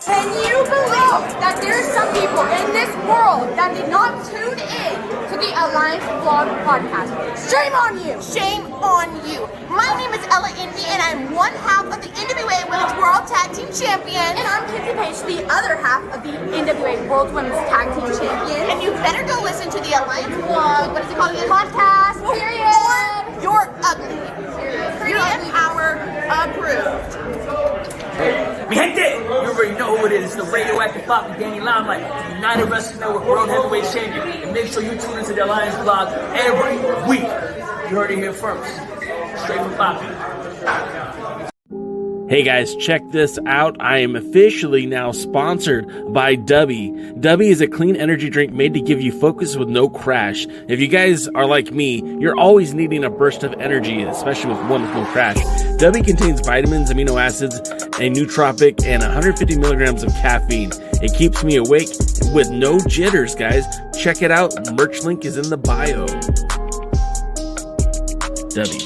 Can you believe that there's some people in this world that did not tune in to the Alliance Vlog podcast? Shame on you! Shame on you! My name is Ella Indy, and I'm one half of the NWA Women's World Tag Team Champions. And I'm Kinsey Page, the other half of the NWA World Women's Tag Team Champions. And you better go listen to the Alliance Vlog, what is it called again? Podcast, period. Or you're ugly. Pretty and power approved. Mi gente, you already know who it is. The radioactive Bobby Danny Limelight, the United Wrestling Network World Heavyweight Champion. And make sure you tune into the Alliance Vlog every week. You heard it here first. Straight from Bobby. Hey guys, check this out. I am officially now sponsored by Dubby. Dubby is a clean energy drink made to give you focus with no crash. If you guys are like me, you're always needing a burst of energy, especially with one with no crash. Dubby contains vitamins, amino acids, a nootropic, and 150 milligrams of caffeine. It keeps me awake with no jitters, guys. Check it out. Merch link is in the bio. Dubby.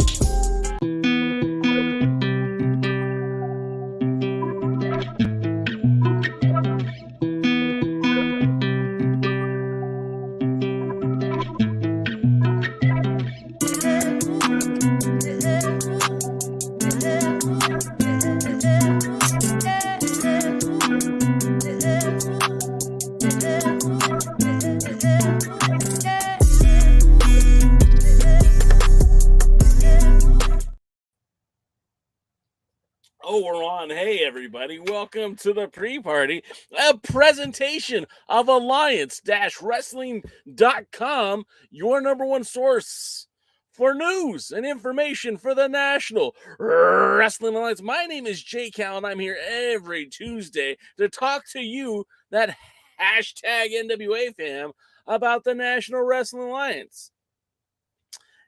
Oh, we're on. Hey, everybody. Welcome to the pre-party, a presentation of Alliance-Wrestling.com, your number one source for news and information for the National Wrestling Alliance. My name is Jay Cal, and I'm here every Tuesday to talk to you, that hashtag NWA fam, about the National Wrestling Alliance.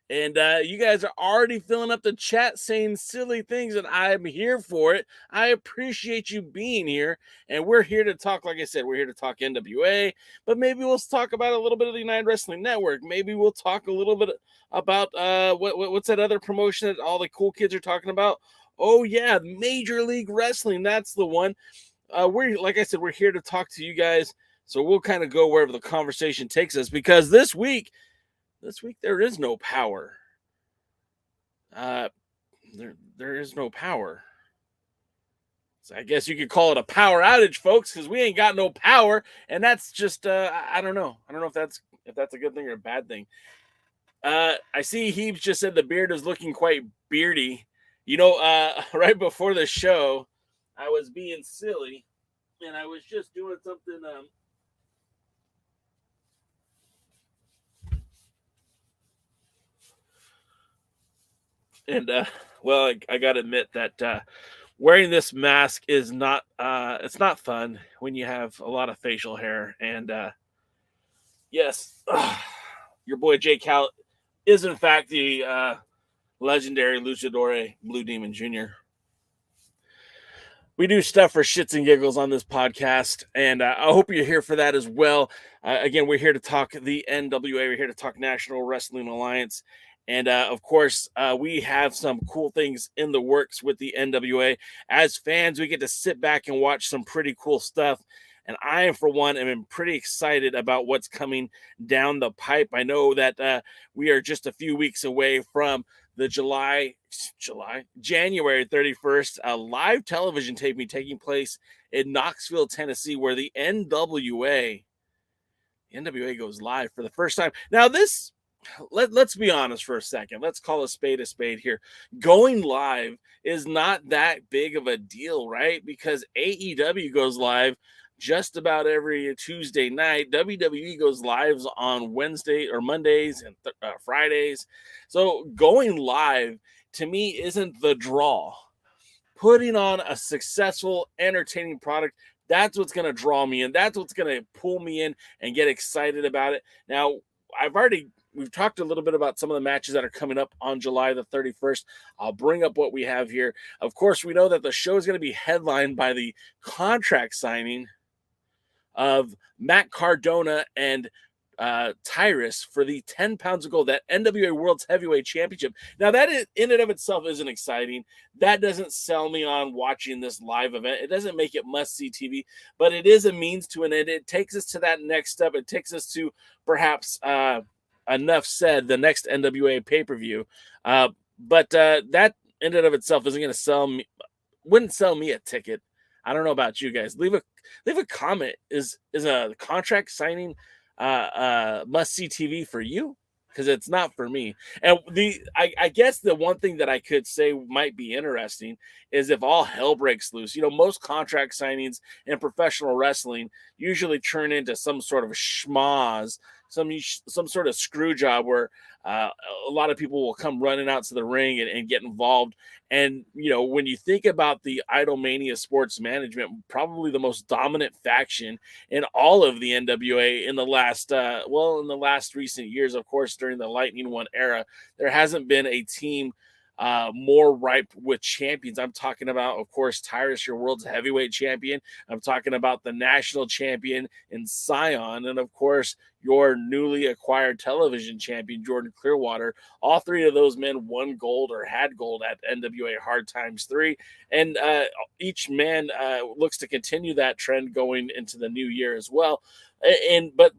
And you guys are already filling up the chat saying silly things, and I'm here for it. I appreciate you being here. And we're here to talk, like I said, we're here to talk NWA, but maybe we'll talk about a little bit of the United Wrestling Network. Maybe we'll talk a little bit about what's that other promotion that all the cool kids are talking about? Oh, yeah, Major League Wrestling. That's the one. Like I said, we're here to talk to you guys. So we'll kind of go wherever the conversation takes us, because this week there is no power. There is no power. So I guess you could call it a power outage, folks, because we ain't got no power, and that's just I don't know. I don't know if that's a good thing or a bad thing. I see Heaps just said the beard is looking quite beardy. You know, right before the show, I was being silly, and I was just doing something. And well, I gotta admit that wearing this mask is not it's not fun when you have a lot of facial hair. And yes, your boy Jay Cal is in fact the legendary Luchador Blue Demon Jr. We do stuff for shits and giggles on this podcast, and I hope you're here for that as well. Again, we're here to talk the NWA. We're here to talk National Wrestling Alliance. And, of course, we have some cool things in the works with the NWA. As fans, we get to sit back and watch some pretty cool stuff. And I, for one, am pretty excited about what's coming down the pipe. I know that we are just a few weeks away from the January 31st live television taping taking place in Knoxville, Tennessee, where the NWA goes live for the first time. Now, let's be honest for a second. Let's call a spade here. Going live is not that big of a deal, right? Because AEW goes live just about every Tuesday night. WWE goes live on Wednesday or Mondays and Fridays. So going live to me isn't the draw. Putting on a successful, entertaining product, that's what's going to draw me in. That's what's going to pull me in and get excited about it. Now, we've talked a little bit about some of the matches that are coming up on July the 31st. I'll bring up what we have here. Of course, we know that the show is going to be headlined by the contract signing of Matt Cardona and Tyrus for the 10 pounds of gold, that NWA World's Heavyweight Championship. Now, that in and of itself isn't exciting. That doesn't sell me on watching this live event. It doesn't make it must-see TV, but it is a means to an end. It takes us to that next step. It takes us to perhaps, enough said, the next NWA pay-per-view. But that in and of itself isn't going to wouldn't sell me a ticket. I don't know about you guys. Leave a comment. Is a contract signing must see TV for you? Because it's not for me. And I guess the one thing that I could say might be interesting is if all hell breaks loose. Most contract signings in professional wrestling usually turn into some sort of schmoz, some sort of screw job where a lot of people will come running out to the ring and get involved. And, when you think about the Idolmania Sports Management, probably the most dominant faction in all of the NWA in the last recent years, of course, during the Lightning One era, there hasn't been a team more ripe with champions. I'm talking about, of course, Tyrus, your world's heavyweight champion. I'm talking about the national champion in Cyon, and of course, your newly acquired television champion, Jordan Clearwater. All three of those men won gold or had gold at NWA Hard Times 3, and each man looks to continue that trend going into the new year as well. But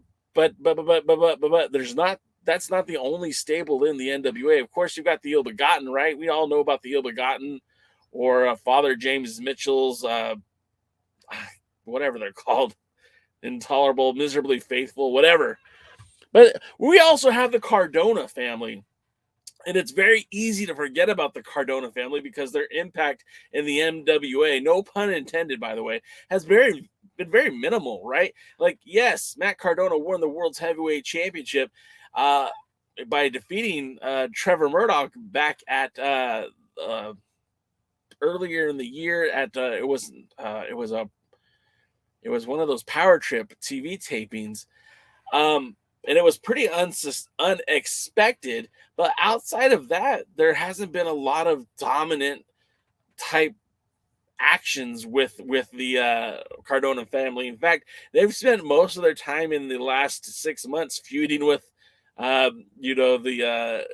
there's not. That's not the only stable in the NWA. Of course, you've got the Ill-Begotten, right? We all know about the Ill-Begotten, or Father James Mitchell's, whatever they're called, Intolerable, Miserably Faithful, whatever. But we also have the Cardona family. And it's very easy to forget about the Cardona family because their impact in the NWA, no pun intended, by the way, has been very minimal, right? Like, yes, Matt Cardona won the World's Heavyweight Championship by defeating Trevor Murdoch back at earlier in the year at it was one of those Power Trip TV tapings, and it was pretty unexpected. But outside of that, there hasn't been a lot of dominant type actions with the Cardona family. In fact, they've spent most of their time in the last 6 months feuding with the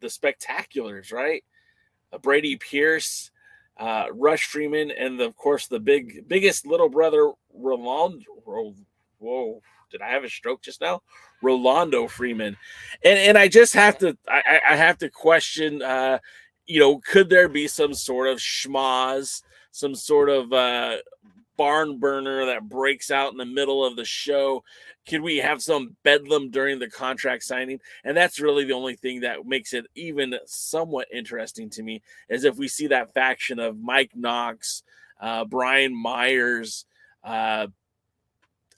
Spectaculars, right? Brady Pierce, Rush Freeman, and of course the biggest little brother, whoa, did I have a stroke just now? Rolando Freeman. And I just have to I have to question could there be some sort of schmoz, some sort of barn burner that breaks out in the middle of the show? Could we have some bedlam during the contract signing? And that's really the only thing that makes it even somewhat interesting to me, is if we see that faction of Mike Knox, Brian Myers,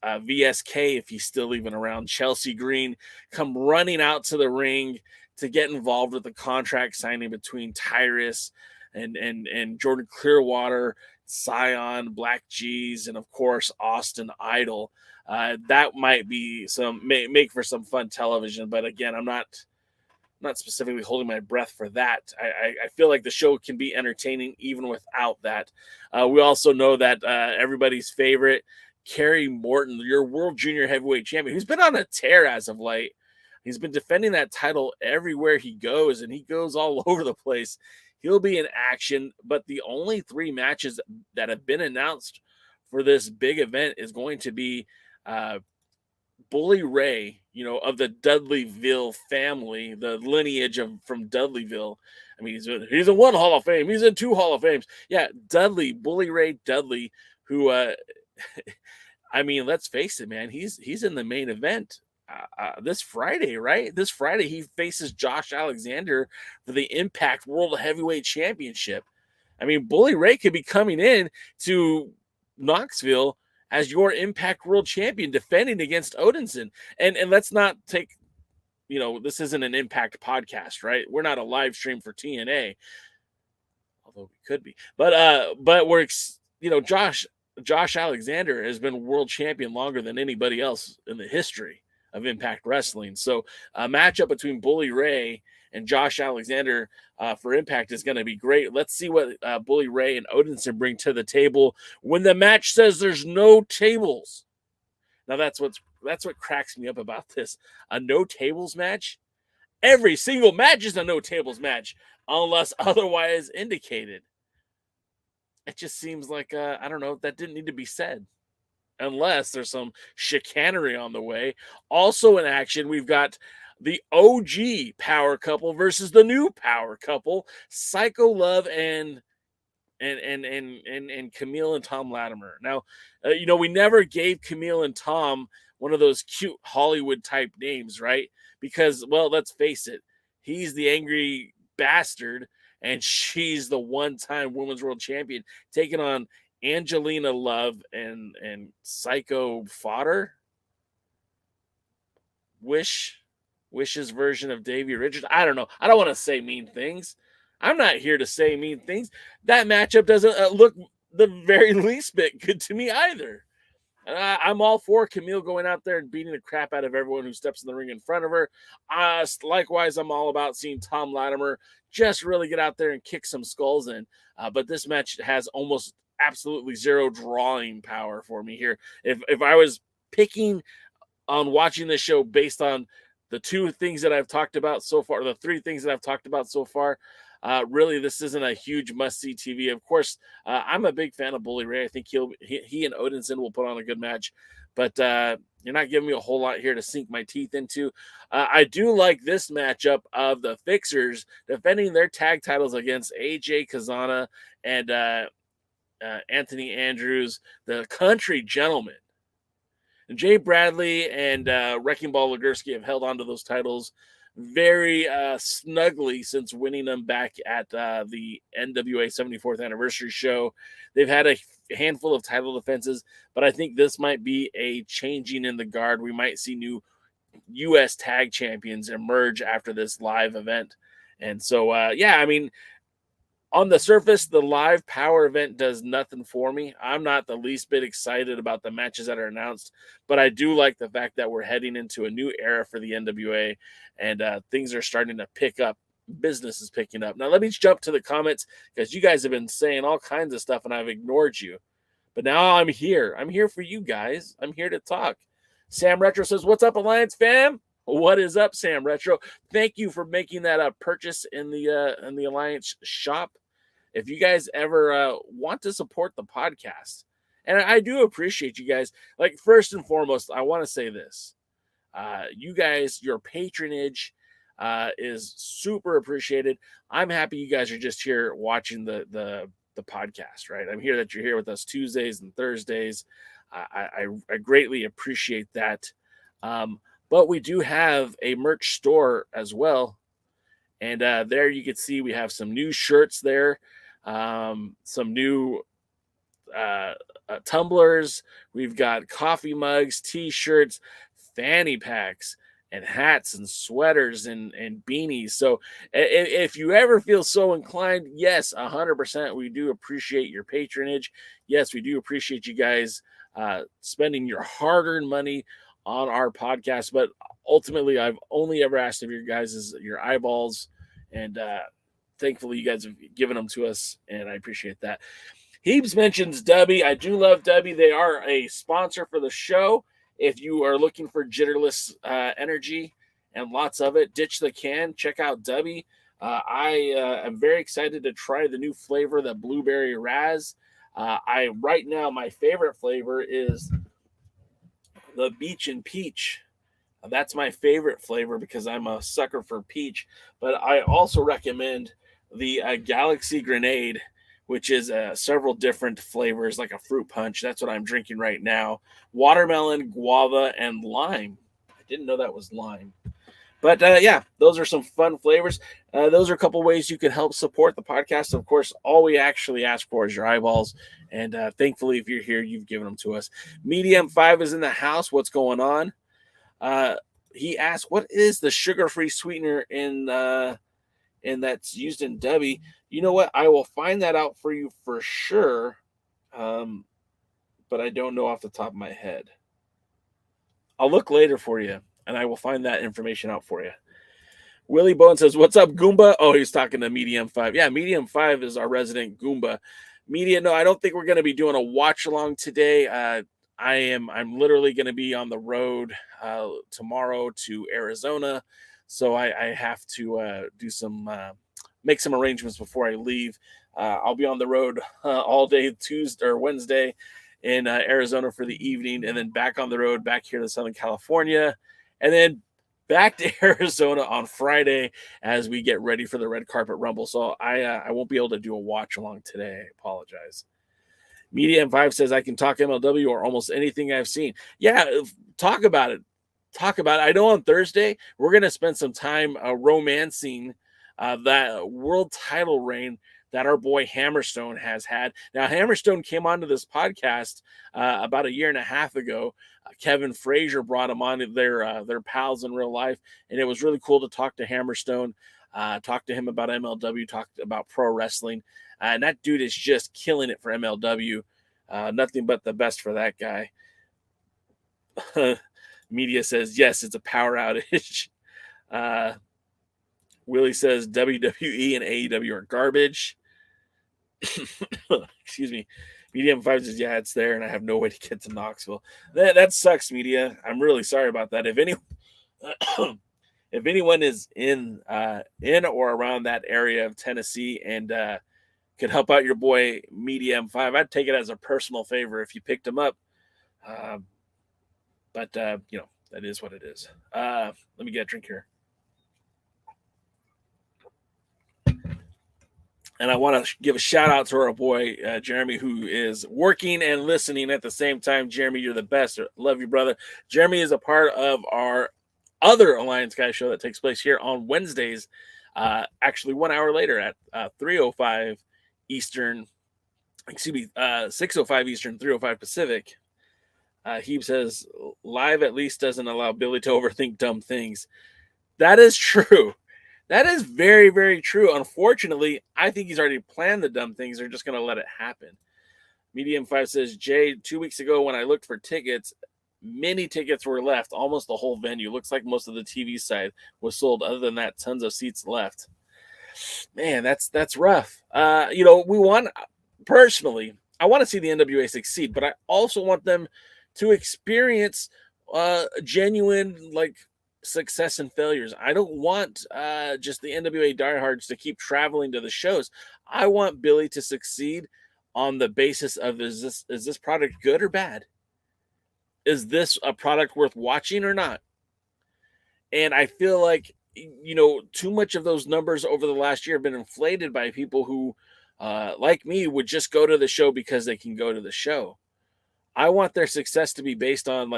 VSK, if he's still even around, Chelsea Green, come running out to the ring to get involved with the contract signing between Tyrus and Jordan Clearwater, Cyon, Black G's, and of course Austin Idol. That might be make for some fun television, but again, I'm not specifically holding my breath for that. I feel like the show can be entertaining even without that. We also know that everybody's favorite, Kerry Morton, your World Junior Heavyweight Champion, who's been on a tear as of late. He's been defending that title everywhere he goes, and he goes all over the place. He'll be in action, but the only 3 matches that have been announced for this big event is going to be Bully Ray, of the Dudleyville family, the lineage from Dudleyville. I mean, he's in 1 Hall of Fame. He's in 2 Hall of Fames. Yeah, Bully Ray Dudley, who, I mean, let's face it, man, he's in the main event this Friday, right? This Friday, he faces Josh Alexander for the Impact World Heavyweight Championship. I mean, Bully Ray could be coming in to Knoxville as your Impact World Champion, defending against Odinson. And let's not take, this isn't an Impact podcast, right? We're not a live stream for TNA, although we could be. But we're, Josh Alexander has been world champion longer than anybody else in the history of Impact Wrestling. So a matchup between Bully Ray and Josh Alexander for Impact is going to be great. Let's see what Bully Ray and Odinson bring to the table when the match says there's no tables. Now that's that's what cracks me up about this. A no tables match. Every single match is a no tables match unless otherwise indicated. It just seems like I don't know, that didn't need to be said unless there's some chicanery on the way. Also in action, we've got the OG power couple versus the new power couple, Psycho Love and Camille and Tom Latimer. Now, we never gave Camille and Tom one of those cute Hollywood type names, right? Because, well, let's face it, he's the angry bastard and she's the one-time women's world champion, taking on Angelina Love and Psycho Fodder. Wish's version of Davey Richards. I don't know. I don't want to say mean things. I'm not here to say mean things. That matchup doesn't look the very least bit good to me either. I'm all for Camille going out there and beating the crap out of everyone who steps in the ring in front of her. Likewise, I'm all about seeing Tom Latimer just really get out there and kick some skulls in. But this match has almost absolutely zero drawing power for me here. If I was picking on watching this show based on the two things that I've talked about so far, the three things that I've talked about so far, really, this isn't a huge must-see TV. Of course, I'm a big fan of Bully Ray. I think he and Odinson will put on a good match, but you're not giving me a whole lot here to sink my teeth into. I do like this matchup of the Fixers defending their tag titles against AJ Kazana and Anthony Andrews, the Country Gentlemen. Jay Bradley and Wrecking Ball Legursky have held on to those titles very snugly since winning them back at the NWA 74th anniversary show. They've had a handful of title defenses, but I think this might be a changing in the guard. We might see new U.S. tag champions emerge after this live event. And so, on the surface, the live power event does nothing for me. I'm not the least bit excited about the matches that are announced, but I do like the fact that we're heading into a new era for the NWA, and things are starting to pick up. Business is picking up. Now, let me jump to the comments because you guys have been saying all kinds of stuff, and I've ignored you. But now I'm here. I'm here for you guys. I'm here to talk. Sam Retro says, "What's up, Alliance fam?" What is up, Sam Retro? Thank you for making that purchase in the Alliance shop. If you guys ever want to support the podcast, and I do appreciate you guys, like, first and foremost, I want to say this. You guys, your patronage is super appreciated. I'm happy you guys are just here watching the podcast, right? I'm here that you're here with us Tuesdays and Thursdays. I greatly appreciate that. But we do have a merch store as well. And there you can see we have some new shirts there. Some new tumblers. We've got coffee mugs, t-shirts, fanny packs, and hats and sweaters and beanies. So if you ever feel so inclined, yes, 100%, we do appreciate your patronage. Yes, we do appreciate you guys spending your hard-earned money on our podcast. But ultimately, I've only ever asked of your eyeballs, and thankfully, you guys have given them to us, and I appreciate that. Heebs mentions Dubby. I do love Dubby. They are a sponsor for the show. If you are looking for jitterless energy and lots of it, ditch the can. Check out Dubby. I am very excited to try the new flavor, the Blueberry Raz. Right now, my favorite flavor is the Beach and Peach. That's my favorite flavor because I'm a sucker for peach. But I also recommend the Galaxy Grenade, which is several different flavors, like a fruit punch. That's what I'm drinking right now. Watermelon, guava, and lime. I didn't know that was lime. But those are some fun flavors. Those are a couple ways you can help support the podcast. Of course, all we actually ask for is your eyeballs. And thankfully, if you're here, you've given them to us. Medium 5 is in the house. What's going on? He asked, what is the sugar-free sweetener in that's used in Dubby? You know what? I will find that out for you for sure. But I don't know off the top of my head. I'll look later for you, and I will find that information out for you. Willie Bone says, what's up, Goomba? Oh, he's talking to Medium 5. Yeah, Medium 5 is our resident Goomba. No, I don't think we're going to be doing a watch-along today. I'm literally going to be on the road tomorrow to Arizona, so I have to do some make some arrangements before I leave. I'll be on the road all day Tuesday or Wednesday in Arizona for the evening, and then back on the road back here to Southern California, and then back to Arizona on Friday as we get ready for the red carpet rumble. So I won't be able to do a watch along today. I apologize. Media M5 says I can talk MLW or almost anything I've seen. Yeah, talk about it. Talk about it. I know on Thursday we're going to spend some time romancing that world title reign that our boy Hammerstone has had. Now, Hammerstone came onto this podcast about a year and a half ago. Kevin Frazier brought him on. They're pals in real life, and it was really cool to talk to Hammerstone, talk to him about MLW, talk about pro wrestling. And that dude is just killing it for MLW. Nothing but the best for that guy. Media says, yes, it's a power outage. Willie says WWE and AEW are garbage. Excuse me. Media M5 says, yeah, it's there, and I have no way to get to Knoxville. That sucks, Media. I'm really sorry about that. If anyone is in or around that area of Tennessee and could help out your boy Media M5, I'd take it as a personal favor if you picked him up. But that is what it is. Let me get a drink here. And I want to give a shout out to our boy, Jeremy, who is working and listening at the same time. Jeremy, you're the best. Love you, brother. Jeremy is a part of our other Alliance Guy show that takes place here on Wednesdays, actually 1 hour later at 3:05 Eastern, 6:05 Eastern, 3:05 Pacific. He says, live at least doesn't allow Billy to overthink dumb things. That is true. That is very, very true. Unfortunately, I think he's already planned the dumb things. They're just going to let it happen. Medium 5 says, Jay, 2 weeks ago when I looked for tickets, many tickets were left. Almost the whole venue. Looks like most of the TV side was sold. Other than that, tons of seats left. Man, that's rough. We want, personally, I want to see the NWA succeed, but I also want them to experience genuine, success and failures. I don't want just the NWA diehards to keep traveling to the shows. I want Billy to succeed on the basis of, is this product good or bad? Is this a product worth watching or not? And I feel like, too much of those numbers over the last year have been inflated by people who, like me, would just go to the show because they can go to the show. I want their success to be based on,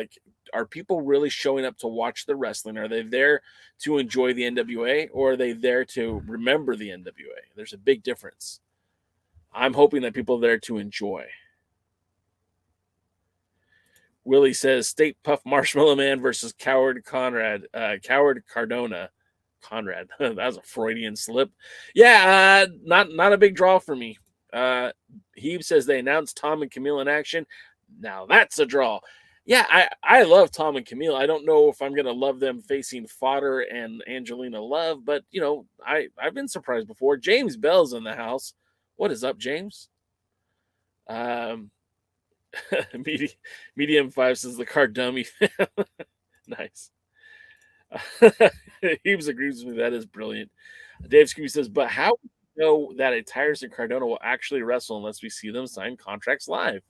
are people really showing up to watch the wrestling? Are they there to enjoy the NWA, or are they there to remember the NWA? There's a big difference. I'm hoping that people are there to enjoy. Willie says, State Puff Marshmallow Man versus Coward Cardona. Conrad. That was a Freudian slip. Yeah, not a big draw for me. He says they announced Tom and Camille in action. Now that's a draw. Yeah, I love Tom and Camille. I don't know if I'm going to love them facing Fodder and Angelina Love, but, I've been surprised before. James Bell's in the house. What is up, James? Medium 5 says the car dummy. Nice. Heaves agrees with me. That is brilliant. Dave Scooby says, but how do we know that a Tyrus and Cardona will actually wrestle unless we see them sign contracts live?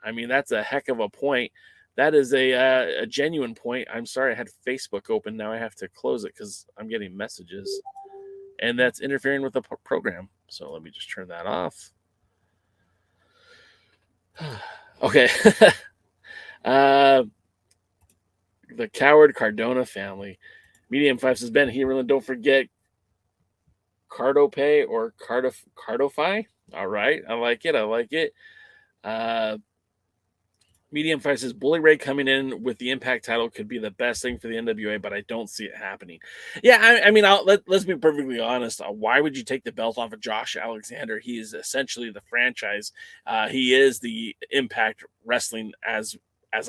I mean, that's a heck of a point. That is a genuine point. I'm sorry, I had Facebook open. Now I have to close it because I'm getting messages. And that's interfering with the program. So let me just turn that off. Okay. The Coward Cardona family. Medium 5 says, Ben Heberlin, don't forget Cardopay or Cardify. All right. I like it. Medium 5 says, Bully Ray coming in with the Impact title could be the best thing for the NWA, but I don't see it happening. Yeah, I mean, let's be perfectly honest. Why would you take the belt off of Josh Alexander? He is essentially the franchise. He is the Impact Wrestling as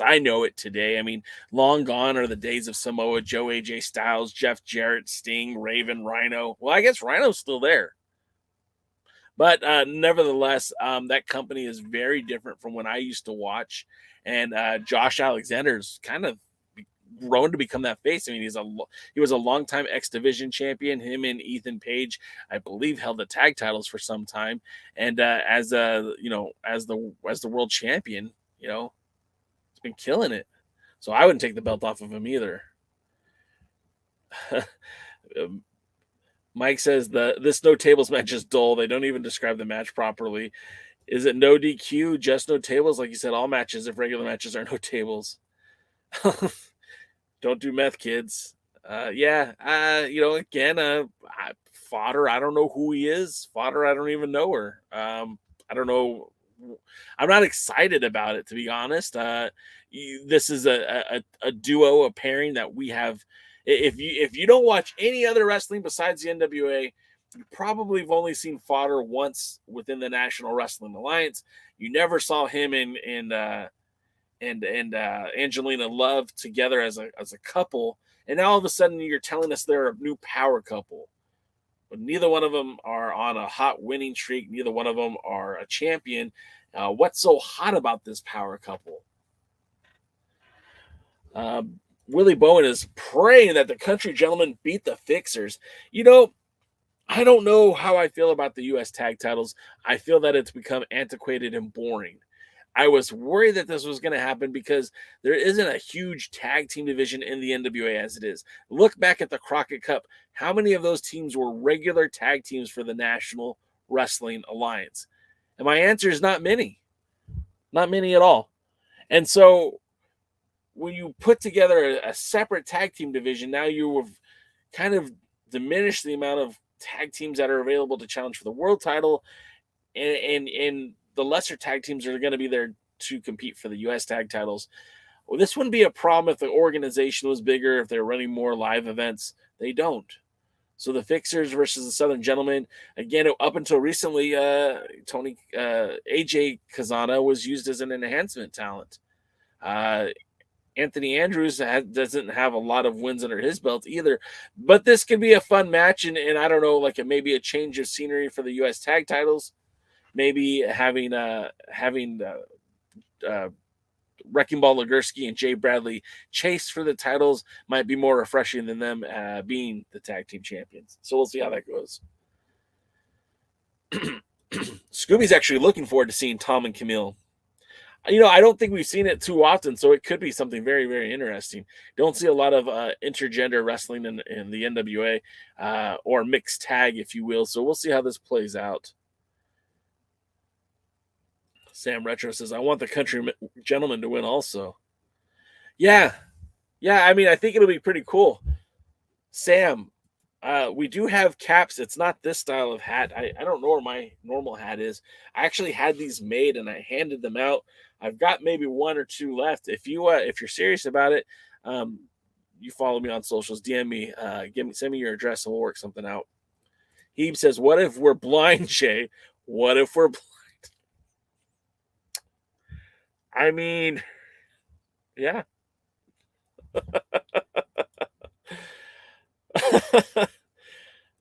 I know it today. I mean, long gone are the days of Samoa Joe, AJ Styles, Jeff Jarrett, Sting, Raven, Rhino. Well, I guess Rhino's still there. But nevertheless, that company is very different from when I used to watch. And Josh Alexander's kind of grown to become that face. I mean, he was a longtime X Division champion. Him and Ethan Page, I believe, held the tag titles for some time. And as the world champion, he's been killing it. So I wouldn't take the belt off of him either. Mike says this no tables match is dull. They don't even describe the match properly. Is it no DQ, just no tables? Like you said, all matches, if regular matches are no tables. Don't do meth, kids. Again, Fodder, I don't know who he is. Fodder, I don't even know her. I don't know. I'm not excited about it, to be honest. This is a duo, a pairing that we have. If you don't watch any other wrestling besides the NWA, you probably have only seen Fodder once within the National Wrestling Alliance. You never saw him and Angelina Love together as a couple, and now all of a sudden you're telling us they're a new power couple. But neither one of them are on a hot winning streak. Neither one of them are a champion. What's so hot about this power couple? Willie Bowen is praying that the Country Gentlemen beat the Fixers. I don't know how I feel about the U.S. tag titles. I feel that it's become antiquated and boring. I was worried that this was going to happen because there isn't a huge tag team division in the NWA as it is. Look back at the Crockett Cup. How many of those teams were regular tag teams for the National Wrestling Alliance? And my answer is not many. Not many at all. And so when you put together a separate tag team division, now you have kind of diminished the amount of tag teams that are available to challenge for the world title, and the lesser tag teams are going to be there to compete for the U.S. tag titles. Well, this wouldn't be a problem if the organization was bigger, if they're running more live events. They don't. So the Fixers versus the Southern Gentlemen, again, up until recently, AJ Kazana was used as an enhancement talent. Anthony Andrews doesn't have a lot of wins under his belt either. But this could be a fun match, and I don't know, like maybe a change of scenery for the U.S. tag titles. Maybe having Wrecking Ball Legursky and Jay Bradley chase for the titles might be more refreshing than them being the tag team champions. So we'll see how that goes. Scooby's actually looking forward to seeing Tom and Camille. I don't think we've seen it too often, so it could be something very, very interesting. Don't see a lot of intergender wrestling in the NWA or mixed tag, if you will. So we'll see how this plays out. Sam Retro says, I want the Country Gentlemen to win also. Yeah. I mean, I think it'll be pretty cool. Sam, we do have caps. It's not this style of hat. I don't know where my normal hat is. I actually had these made and I handed them out. I've got maybe one or two left. If you're serious about it, you follow me on socials, DM me, send me your address, and we'll work something out. He says, what if we're blind, Jay? What if we're blind? I mean, yeah.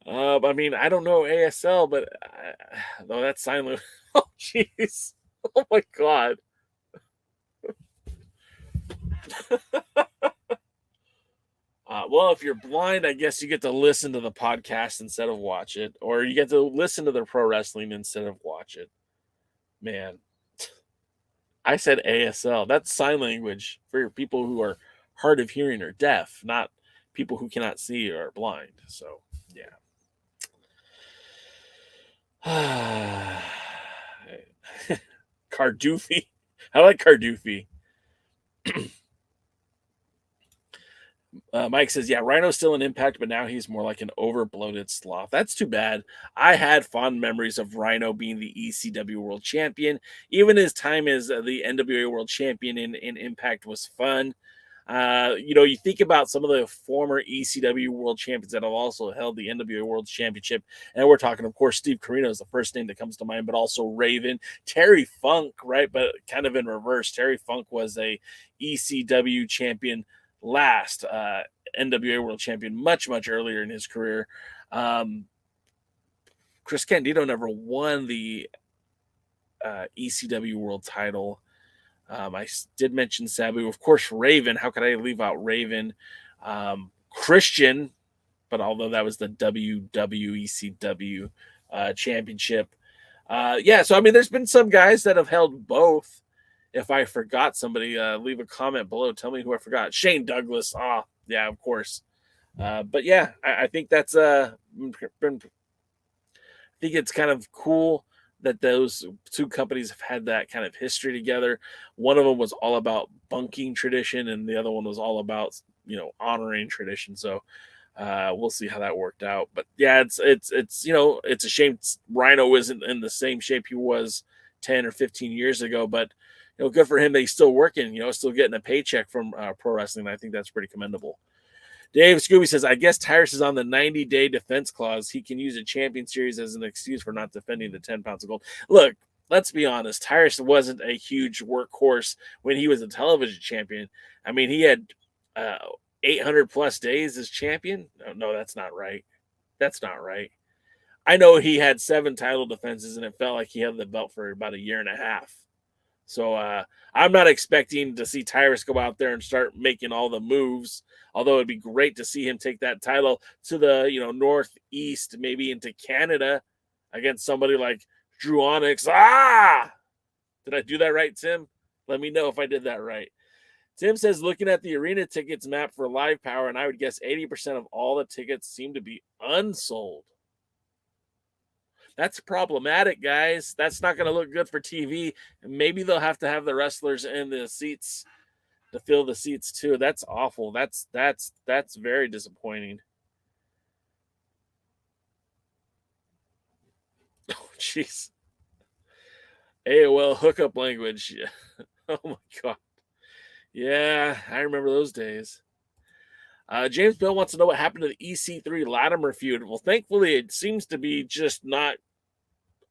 I mean, I don't know ASL, but no, that's sign language. Oh, jeez. Oh, my God. Well, if you're blind, I guess you get to listen to the podcast instead of watch it, or you get to listen to the pro wrestling instead of watch it. Man, I said ASL. That's sign language for people who are hard of hearing or deaf, not people who cannot see or are blind. So, yeah. Cardoofy. I like Cardoofy. Mike says, yeah, Rhino's still an Impact, but now he's more like an over-bloated sloth. That's too bad. I had fond memories of Rhino being the ECW World Champion. Even his time as the NWA World Champion in Impact was fun. You think about some of the former ECW World Champions that have also held the NWA World Championship, and we're talking, of course, Steve Corino is the first name that comes to mind, but also Raven, Terry Funk, right? But kind of in reverse. Terry Funk was a ECW champion last, NWA World Champion much, much earlier in his career. Chris Candido never won the ECW world title. I did mention Sabu. Of course, Raven. How could I leave out Raven? Christian, but although that was the WWECW championship. So I mean, there's been some guys that have held both. If I forgot somebody, leave a comment below. Tell me who I forgot. Shane Douglas. Yeah, of course. But yeah, I think that's I think it's kind of cool that those two companies have had that kind of history together. One of them was all about bunking tradition, and the other one was all about honoring tradition. So we'll see how that worked out. But yeah, it's it's a shame Rhino isn't in the same shape he was 10 or 15 years ago. But good for him that he's still working. Still getting a paycheck from pro wrestling. I think that's pretty commendable. Dave Scooby says, I guess Tyrus is on the 90-day defense clause. He can use a champion series as an excuse for not defending the 10 pounds of gold. Look, let's be honest. Tyrus wasn't a huge workhorse when he was a television champion. I mean, he had 800 plus days as champion. No, that's not right. That's not right. I know he had 7 title defenses, and it felt like he had the belt for about a year and a half. So I'm not expecting to see Tyrus go out there and start making all the moves, although it'd be great to see him take that title to the Northeast, maybe into Canada against somebody like Drew Onyx. Did I do that right, Tim? Let me know if I did that right. Tim says, looking at the arena tickets map for Live Power, and I would guess 80% of all the tickets seem to be unsold. That's problematic, guys. That's not going to look good for TV. Maybe they'll have to have the wrestlers in the seats to fill the seats too. That's awful. That's very disappointing. Oh, jeez. AOL hookup language. Oh my God. Yeah, I remember those days. James Bill wants to know what happened to the EC3 Latimer feud. Well, thankfully, it seems to be just not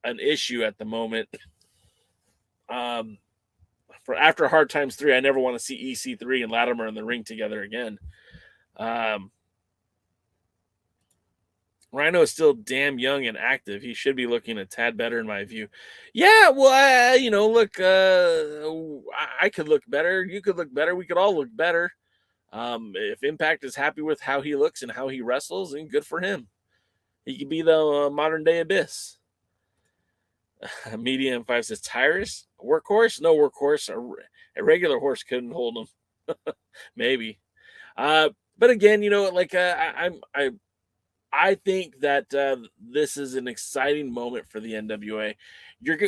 an issue at the moment. For after Hard Times 3, I never want to see EC3 and Latimer in the ring together again. Rhino is still damn young and active. He should be looking a tad better in my view. Yeah, well, look, I could look better. You could look better. We could all look better. If Impact is happy with how he looks and how he wrestles, then good for him. He could be the modern day Abyss. Media M5 says, Tyrus, a workhorse? No workhorse. A regular horse couldn't hold him. Maybe. But again, I think that this is an exciting moment for the NWA.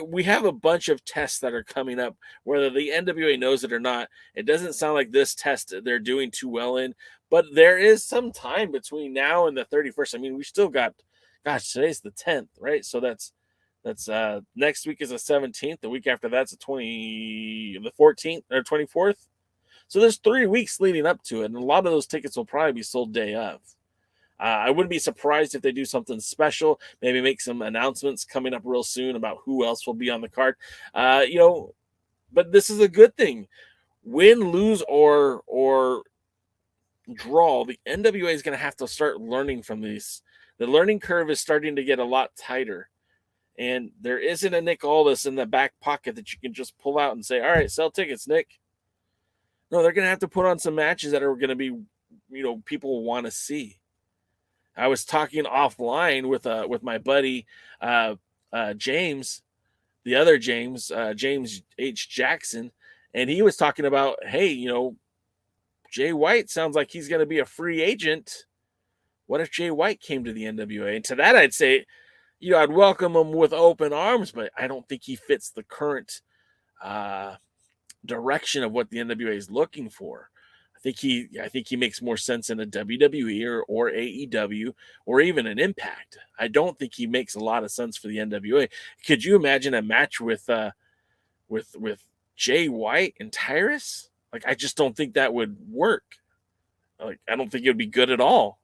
We have a bunch of tests that are coming up, whether the NWA knows it or not. It doesn't sound like this test they're doing too well in, but there is some time between now and the 31st. I mean, we still got, today's the 10th, right? So that's next week is the 17th. The week after that's the 14th or 24th. So there's 3 weeks leading up to it, and a lot of those tickets will probably be sold day of. I wouldn't be surprised if they do something special, maybe make some announcements coming up real soon about who else will be on the card. But this is a good thing. Win, lose, or draw, the NWA is going to have to start learning from these. The learning curve is starting to get a lot tighter. And there isn't a Nick Aldis in the back pocket that you can just pull out and say, all right, sell tickets, Nick. No, they're going to have to put on some matches that are going to be, people want to see. I was talking offline with my buddy James, the other James, James H. Jackson, and he was talking about, hey, Jay White sounds like he's going to be a free agent. What if Jay White came to the NWA? And to that, I'd say, I'd welcome him with open arms, but I don't think he fits the current direction of what the NWA is looking for. I think he makes more sense in a WWE or AEW or even an Impact. I don't think he makes a lot of sense for the NWA. Could you imagine a match with Jay White and Tyrus? Like, I just don't think that would work. Like, I don't think it would be good at all.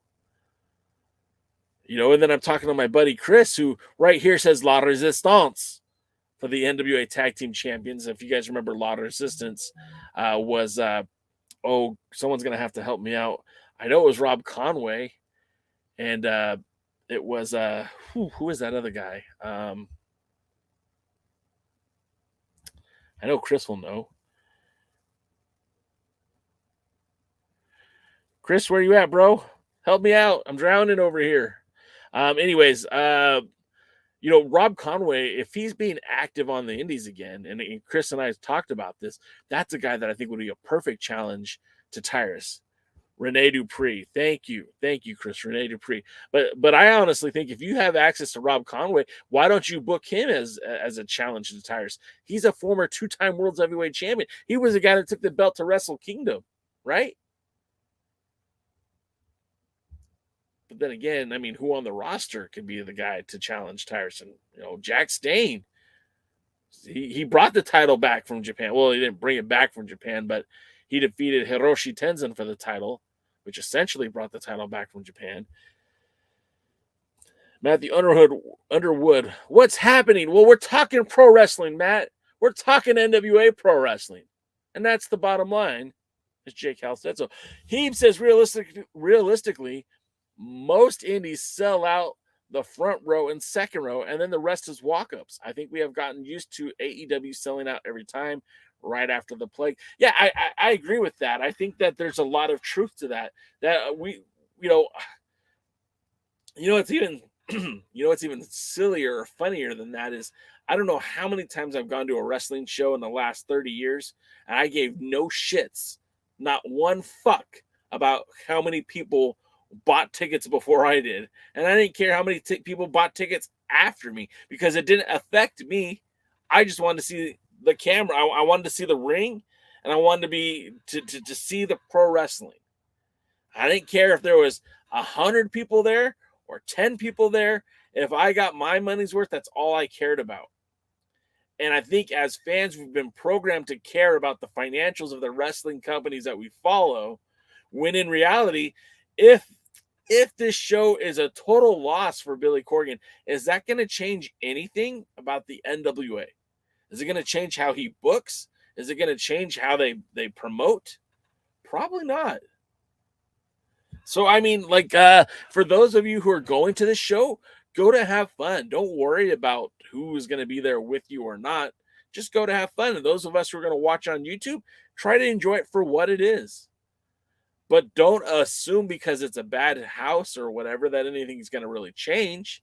And then I'm talking to my buddy Chris, who right here says La Resistance for the NWA Tag Team Champions. If you guys remember, La Resistance was someone's going to have to help me out. I know it was Rob Conway, and it was who is that other guy? I know Chris will know. Chris, where you at, bro? Help me out. I'm drowning over here. Anyways, Rob Conway, if he's being active on the indies again, and Chris and I have talked about this, that's a guy that I think would be a perfect challenge to Tyrus. Rene Dupree. Thank you, Chris. Rene Dupree. But I honestly think if you have access to Rob Conway, why don't you book him as a challenge to Tyrus? He's a former 2-time world heavyweight champion. He was the guy that took the belt to Wrestle Kingdom, right? But then again, I mean, who on the roster could be the guy to challenge Tyrus? Jack Stain. He brought the title back from Japan. Well, he didn't bring it back from Japan, but he defeated Hiroshi Tenzan for the title, which essentially brought the title back from Japan. Matthew Underwood, what's happening? Well, we're talking pro wrestling, Matt. We're talking NWA pro wrestling. And that's the bottom line, as Jake Hal said. So he says realistically, most indies sell out the front row and second row, and then the rest is walk-ups. I think we have gotten used to AEW selling out every time right after the plague. Yeah, I agree with that. I think that there's a lot of truth to that. That it's even it's even sillier or funnier than that is I don't know how many times I've gone to a wrestling show in the last 30 years, and I gave no shits, not one fuck about how many people bought tickets before I did. And I didn't care how many people bought tickets after me because it didn't affect me. I just wanted to see the camera. I wanted to see the ring, and I wanted to see the pro wrestling. I didn't care if there was 100 people there or 10 people there. If I got my money's worth, that's all I cared about. And I think as fans, we've been programmed to care about the financials of the wrestling companies that we follow, when in reality, if this show is a total loss for Billy Corgan, is that going to change anything about the NWA? Is it going to change how he books? Is it going to change how they promote? Probably not. So, I mean, for those of you who are going to the show, go to have fun. Don't worry about who is going to be there with you or not. Just go to have fun. And those of us who are going to watch on YouTube, try to enjoy it for what it is. But don't assume because it's a bad house or whatever that anything's going to really change.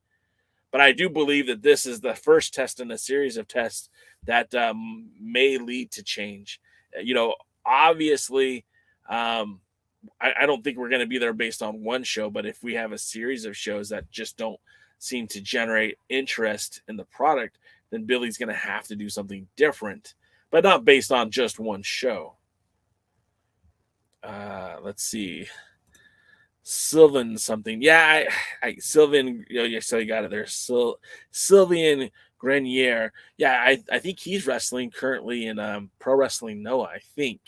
But I do believe that this is the first test in a series of tests that may lead to change. Obviously, I don't think we're going to be there based on one show. But if we have a series of shows that just don't seem to generate interest in the product, then Billy's going to have to do something different, but not based on just one show. Let's see. Sylvan something. Yeah, Sylvan, so you got it there. Sylvian Grenier. Yeah, I think he's wrestling currently in Pro Wrestling Noah, I think.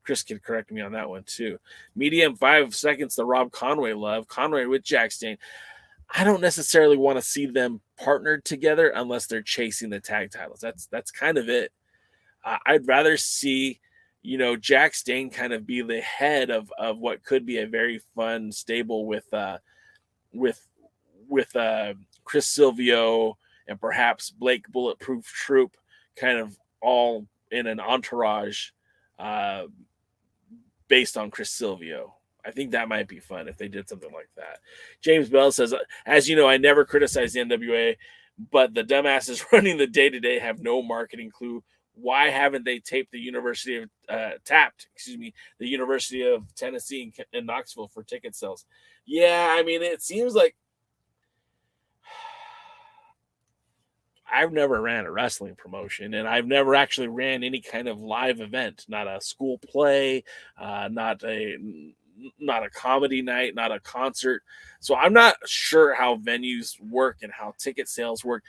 Chris can correct me on that one too. Medium 5 seconds, the Rob Conway love. Conway with Jack Stain. I don't necessarily want to see them partnered together unless they're chasing the tag titles. That's kind of it. I'd rather see Jack Stain kind of be the head of what could be a very fun stable with Chris Silvio and perhaps Blake Bulletproof Troop, kind of all in an entourage based on Chris Silvio. I think that might be fun if they did something like that. James Bell says, as you know, I never criticize the NWA, but the dumbasses running the day-to-day have no marketing clue. Why haven't they taped the University of Tennessee in Knoxville for ticket sales? Yeah, I mean, it seems like I've never ran a wrestling promotion, and I've never actually ran any kind of live event, not a school play, not a comedy night, not a concert. So I'm not sure how venues work and how ticket sales work.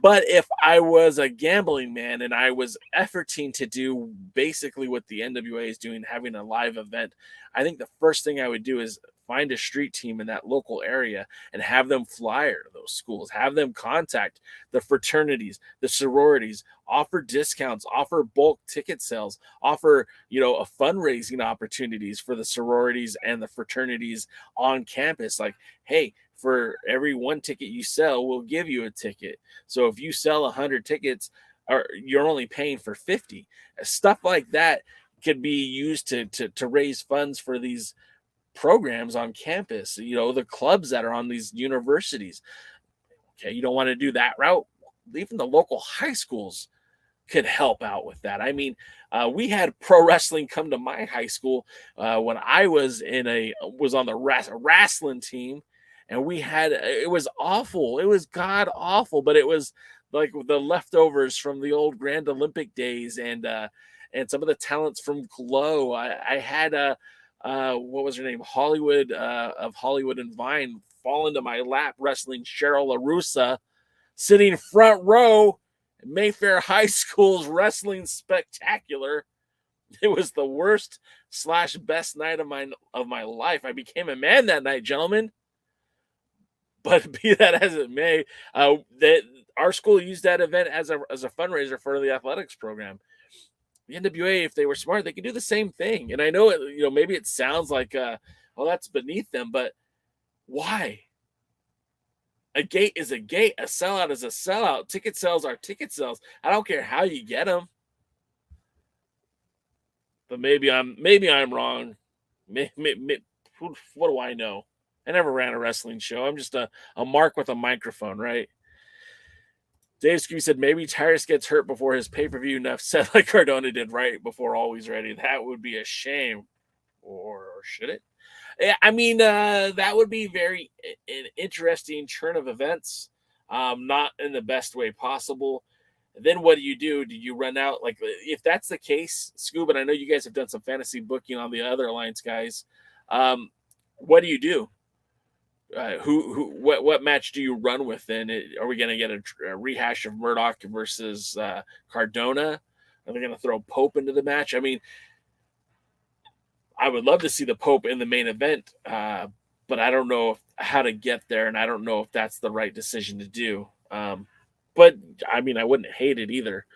But if I was a gambling man and I was efforting to do basically what the NWA is doing, having a live event, I think the first thing I would do is find a street team in that local area and have them flyer those schools, have them contact the fraternities, the sororities, offer discounts, offer bulk ticket sales, offer, a fundraising opportunities for the sororities and the fraternities on campus. Like, hey, for every one ticket you sell, we'll give you a ticket. So if you sell 100 tickets, or you're only paying for 50. Stuff like that could be used to raise funds for these programs on campus, the clubs that are on these universities. Okay, you don't want to do that route. Even the local high schools could help out with that. I mean, we had pro wrestling come to my high school when I was on the wrestling team, and it was awful. It was god awful, but it was like the leftovers from the old Grand Olympic days, and some of the talents from Glow. I had what was her name, Hollywood of Hollywood and Vine, fall into my lap wrestling Cheryl LaRussa, sitting front row at Mayfair High School's wrestling spectacular. It was the worst / best night of my life. I became a man that night, gentlemen. But be that as it may, our school used that event as a fundraiser for the athletics program. The NWA, if they were smart, they could do the same thing. And I know it, maybe it sounds like, well, that's beneath them, but why? A gate is a gate. A sellout is a sellout. Ticket sales are ticket sales. I don't care how you get them. But maybe I'm wrong. What do I know? I never ran a wrestling show. I'm just a mark with a microphone, right? Dave Scooby said maybe Tyrus gets hurt before his pay-per-view. Enough said like Cardona did right before Always Ready. That would be a shame. Or should it? I mean, that would be an interesting turn of events. Not in the best way possible. Then what do? Do you run out? Like, if that's the case, Scoob, and I know you guys have done some fantasy booking on the other Alliance guys. What do you do? What match do you run with then? Are we going to get a rehash of Murdoch versus Cardona? Are they going to throw Pope into the match? I mean, I would love to see the Pope in the main event, but I don't know how to get there, and I don't know if that's the right decision to do. But, I mean, I wouldn't hate it either.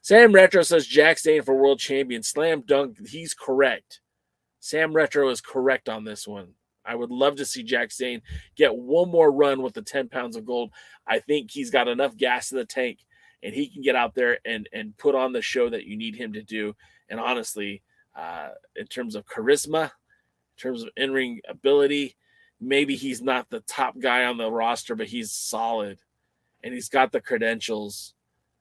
Sam Retro says Jack Dane for world champion. Slam dunk. He's correct. Sam Retro is correct on this one. I would love to see Jack Dane get one more run with the 10 pounds of gold. I think he's got enough gas in the tank, and he can get out there and put on the show that you need him to do. And honestly, in terms of charisma, in terms of in-ring ability, maybe he's not the top guy on the roster, but he's solid, and he's got the credentials.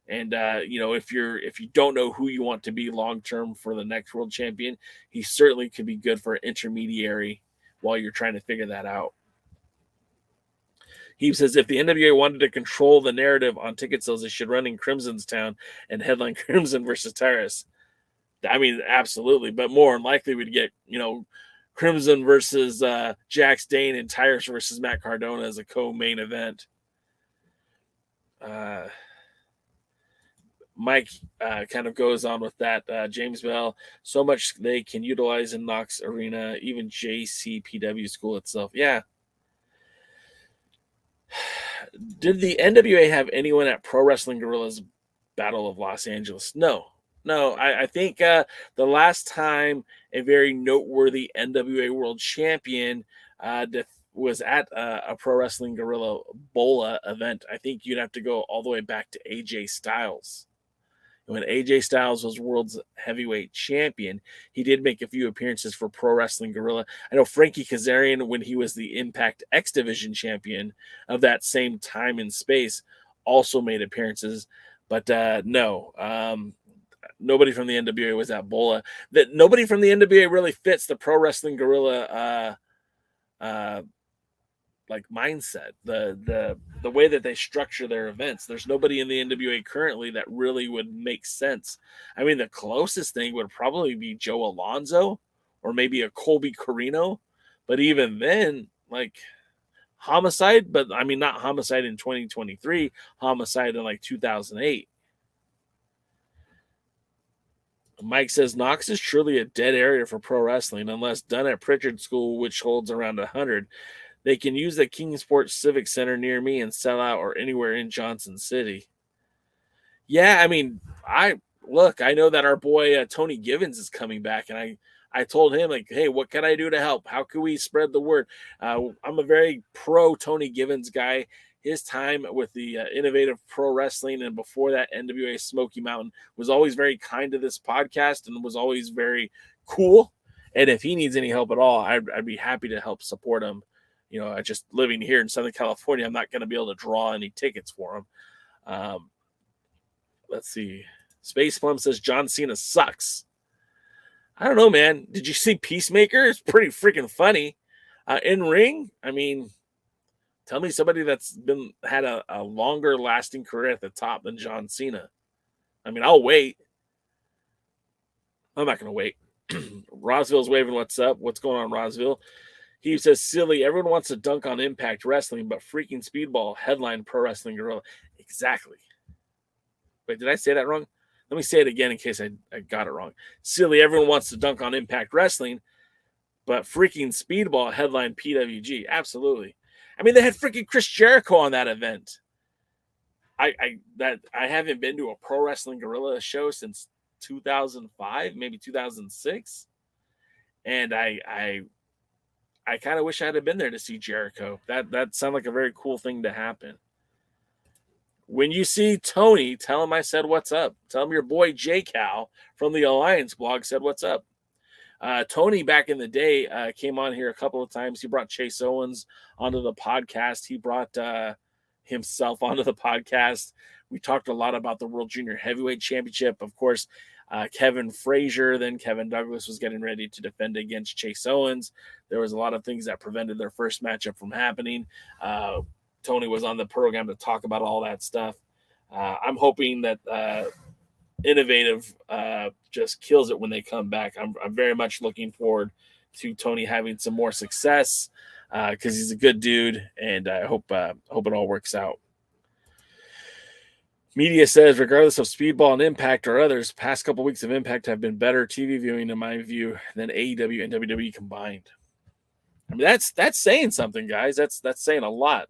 And if you don't know who you want to be long-term for the next world champion, he certainly could be good for an intermediary while you're trying to figure that out. He says if the NWA wanted to control the narrative on ticket sales, they should run in Crimson's town and headline Crimson versus Tyrus. I mean, absolutely, but more than likely we'd get, Crimson versus Jack Dane and Tyrus versus Matt Cardona as a co-main event. Mike kind of goes on with that. James Bell, so much they can utilize in Knox Arena, even JCPW school itself. Yeah. Did the NWA have anyone at Pro Wrestling Guerrillas Battle of Los Angeles? No. I think the last time a very noteworthy NWA World Champion was at a Pro Wrestling Guerrilla Bola event, I think you'd have to go all the way back to AJ Styles. When AJ Styles was world's heavyweight champion, he did make a few appearances for Pro Wrestling Guerrilla. I know Frankie Kazarian, when he was the Impact X Division champion of that same time and space, also made appearances. But no, nobody from the NWA was at Bola. That nobody from the NWA really fits the Pro Wrestling Guerrilla like mindset, the way that they structure their events. There's nobody in the NWA currently that really would make sense. I mean, the closest thing would probably be Joe Alonzo or maybe a Colby Carino, but even then, like Homicide, but I mean, not Homicide in 2023, Homicide in like 2008. Mike says Knox is truly a dead area for pro wrestling unless done at Pritchard School, which holds around 100. They can use the Kingsport Civic Center near me and sell out or anywhere in Johnson City. Yeah, I mean, I know that our boy Tony Givens is coming back, and I told him, like, hey, what can I do to help? How can we spread the word? I'm a very pro Tony Givens guy. His time with the Innovative Pro Wrestling and before that NWA Smoky Mountain was always very kind to this podcast and was always very cool. And if he needs any help at all, I'd be happy to help support him. You know, just living here in Southern California, I'm not going to be able to draw any tickets for him. Let's see. Space Plum says John Cena sucks. I don't know, man. Did you see Peacemaker? It's pretty freaking funny. In ring, I mean, tell me somebody that's had a longer lasting career at the top than John Cena. I mean, I'll wait. I'm not going to wait. Rosville's waving what's up. What's going on, Rosville? He says, silly, everyone wants to dunk on Impact Wrestling, but freaking Speedball headline Pro Wrestling Guerrilla. Exactly. Wait, did I say that wrong? Let me say it again in case I got it wrong. Silly, everyone wants to dunk on Impact Wrestling, but freaking Speedball headline PWG. Absolutely. I mean, they had freaking Chris Jericho on that event. I haven't been to a Pro Wrestling Guerrilla show since 2005, maybe 2006. And I kind of wish I had been there to see Jericho. That sounded like a very cool thing to happen. When you see Tony, tell him I said what's up. Tell him your boy J Cal from the Alliance blog said what's up. Tony back in the day came on here a couple of times. He brought Chase Owens onto the podcast. He brought himself onto the podcast. We talked a lot about the World Junior Heavyweight Championship. Of course, Kevin Frazier, then Kevin Douglas was getting ready to defend against Chase Owens. There was a lot of things that prevented their first matchup from happening. Tony was on the program to talk about all that stuff. I'm hoping that Innovative just kills it when they come back. I'm very much looking forward to Tony having some more success because he's a good dude, and I hope it all works out. Media says, regardless of Speedball and Impact or others, past couple weeks of Impact have been better TV viewing, in my view, than AEW and WWE combined. I mean, that's saying something, guys. That's saying a lot.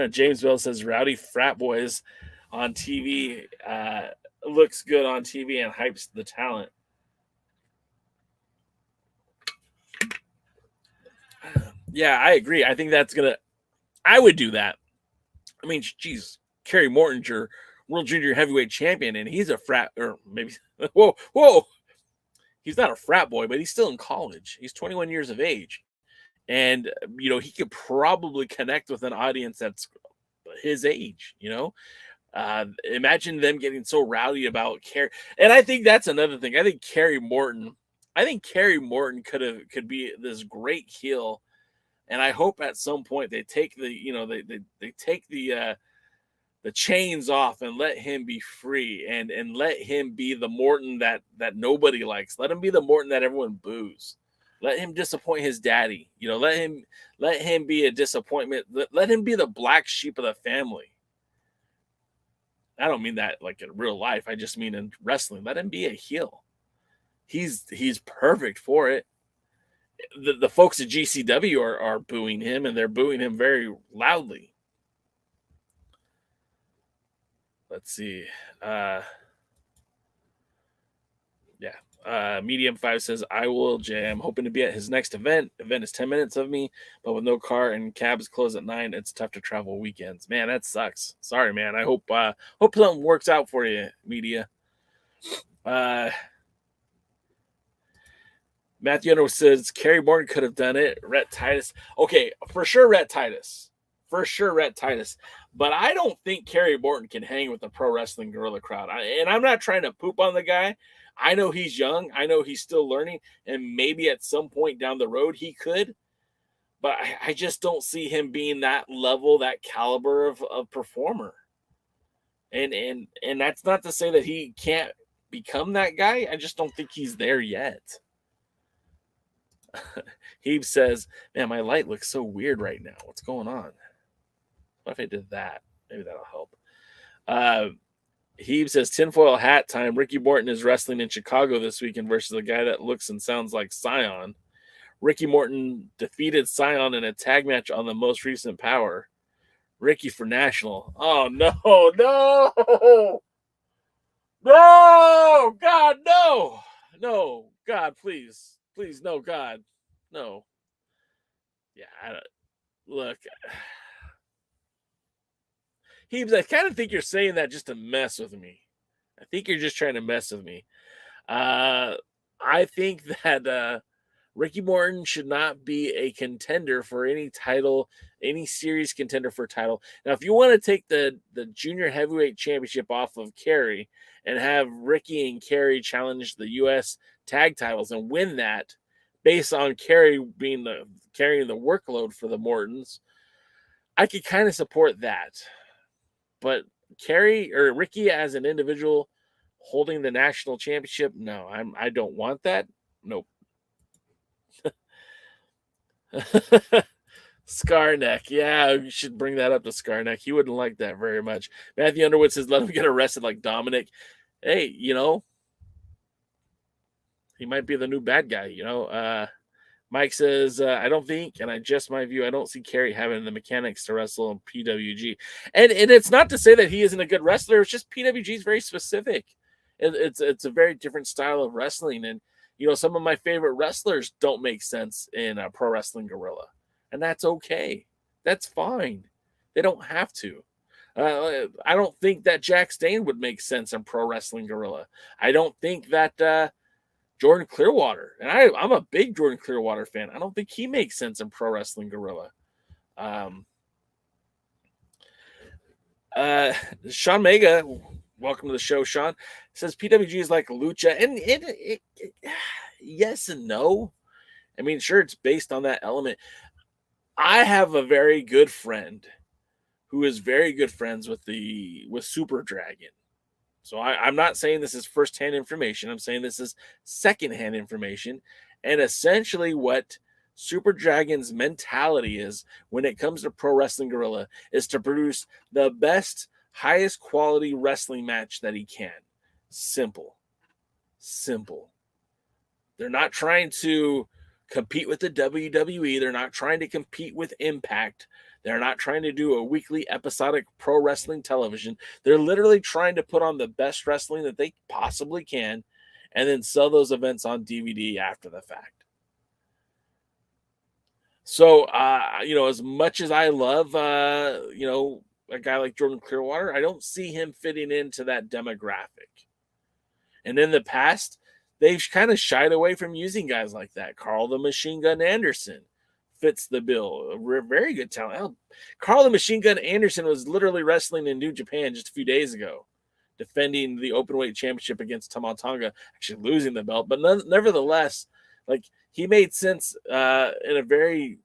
James Bell says, rowdy frat boys on TV looks good on TV and hypes the talent. Yeah, I agree. I think I would do that. I mean, geez, Kerry Morton's your World Junior Heavyweight Champion, and he's a frat, or maybe, whoa. He's not a frat boy, but he's still in college. He's 21 years of age. And, you know, he could probably connect with an audience that's his age, you know? Imagine them getting so rowdy about Kerry. And I think that's another thing. I think Kerry Morton could be this great heel. And I hope at some point they take they take the chains off and let him be free and let him be the Morton that nobody likes. Let him be the Morton that everyone boos. Let him disappoint his daddy. You know, let him be a disappointment. Let him be the black sheep of the family. I don't mean that like in real life. I just mean in wrestling. Let him be a heel. He's perfect for it. The folks at GCW are booing him, and they're booing him very loudly. Let's see. Medium 5 says, I will, Jay. I'm hoping to be at his next event. Event is 10 minutes of me, but with no car and cabs close at 9, it's tough to travel weekends. Man, that sucks. Sorry, man. I hope something works out for you, Media. Matthew says, Kerry Morton could have done it. Rhett Titus. Okay, for sure, Rhett Titus. But I don't think Kerry Morton can hang with the Pro Wrestling Guerrilla crowd. And I'm not trying to poop on the guy. I know he's young. I know he's still learning. And maybe at some point down the road he could. But I just don't see him being that level, that caliber of performer. And that's not to say that he can't become that guy. I just don't think he's there yet. Heeb says, man, my light looks so weird right now. What's going on? What if I did that? Maybe that'll help. Heeb says, tinfoil hat time. Ricky Morton is wrestling in Chicago this weekend versus a guy that looks and sounds like Cyon. Ricky Morton defeated Cyon in a tag match on the most recent Power. Ricky for national. Oh, no. God, no. no, God, please, no, God, no. Yeah, look, Heebs, I kind of think you're saying that just to mess with me. I think you're just trying to mess with me. I think that Ricky Morton should not be a contender for any title, any series contender for a title. Now, if you want to take the junior heavyweight championship off of Kerry and have Ricky and Kerry challenge the U.S. tag titles and win that based on Kerry being carrying the workload for the Mortons, I could kind of support that. But Kerry or Ricky as an individual holding the national championship, no, I don't want that. Nope. Scarneck. Yeah, you should bring that up to Scarneck. He wouldn't like that very much. Matthew Underwood says, let him get arrested like Dominic. Hey, he might be the new bad guy, Mike says, I don't think, and I just my view, I don't see Kerry having the mechanics to wrestle in PWG. And it's not to say that he isn't a good wrestler. It's just PWG is very specific. It's a very different style of wrestling. And, some of my favorite wrestlers don't make sense in Pro Wrestling Guerrilla. And that's okay. That's fine. They don't have to. I don't think that Jack Stain would make sense in Pro Wrestling Guerrilla. I don't think that Jordan Clearwater, and I'm a big Jordan Clearwater fan. I don't think he makes sense in Pro Wrestling Guerrilla. Sean Mega, welcome to the show, Sean, says PWG is like Lucha, and yes and no. I mean, sure, it's based on that element. I have a very good friend who is very good friends with Super Dragon. So I'm not saying this is firsthand information. I'm saying this is secondhand information. And essentially what Super Dragon's mentality is when it comes to Pro Wrestling Guerrilla is to produce the best, highest quality wrestling match that he can. Simple. They're not trying to compete with the WWE. They're not trying to compete with Impact. They're not trying to do a weekly episodic pro wrestling television. They're literally trying to put on the best wrestling that they possibly can and then sell those events on DVD after the fact. So, as much as I love, a guy like Jordan Clearwater, I don't see him fitting into that demographic. And in the past, they've kind of shied away from using guys like that. Carl the Machine Gun Anderson fits the bill. Very good talent. Carl the Machine Gun Anderson was literally wrestling in New Japan just a few days ago, defending the openweight championship against Tama Tonga, actually losing the belt. But nevertheless, he made sense in a very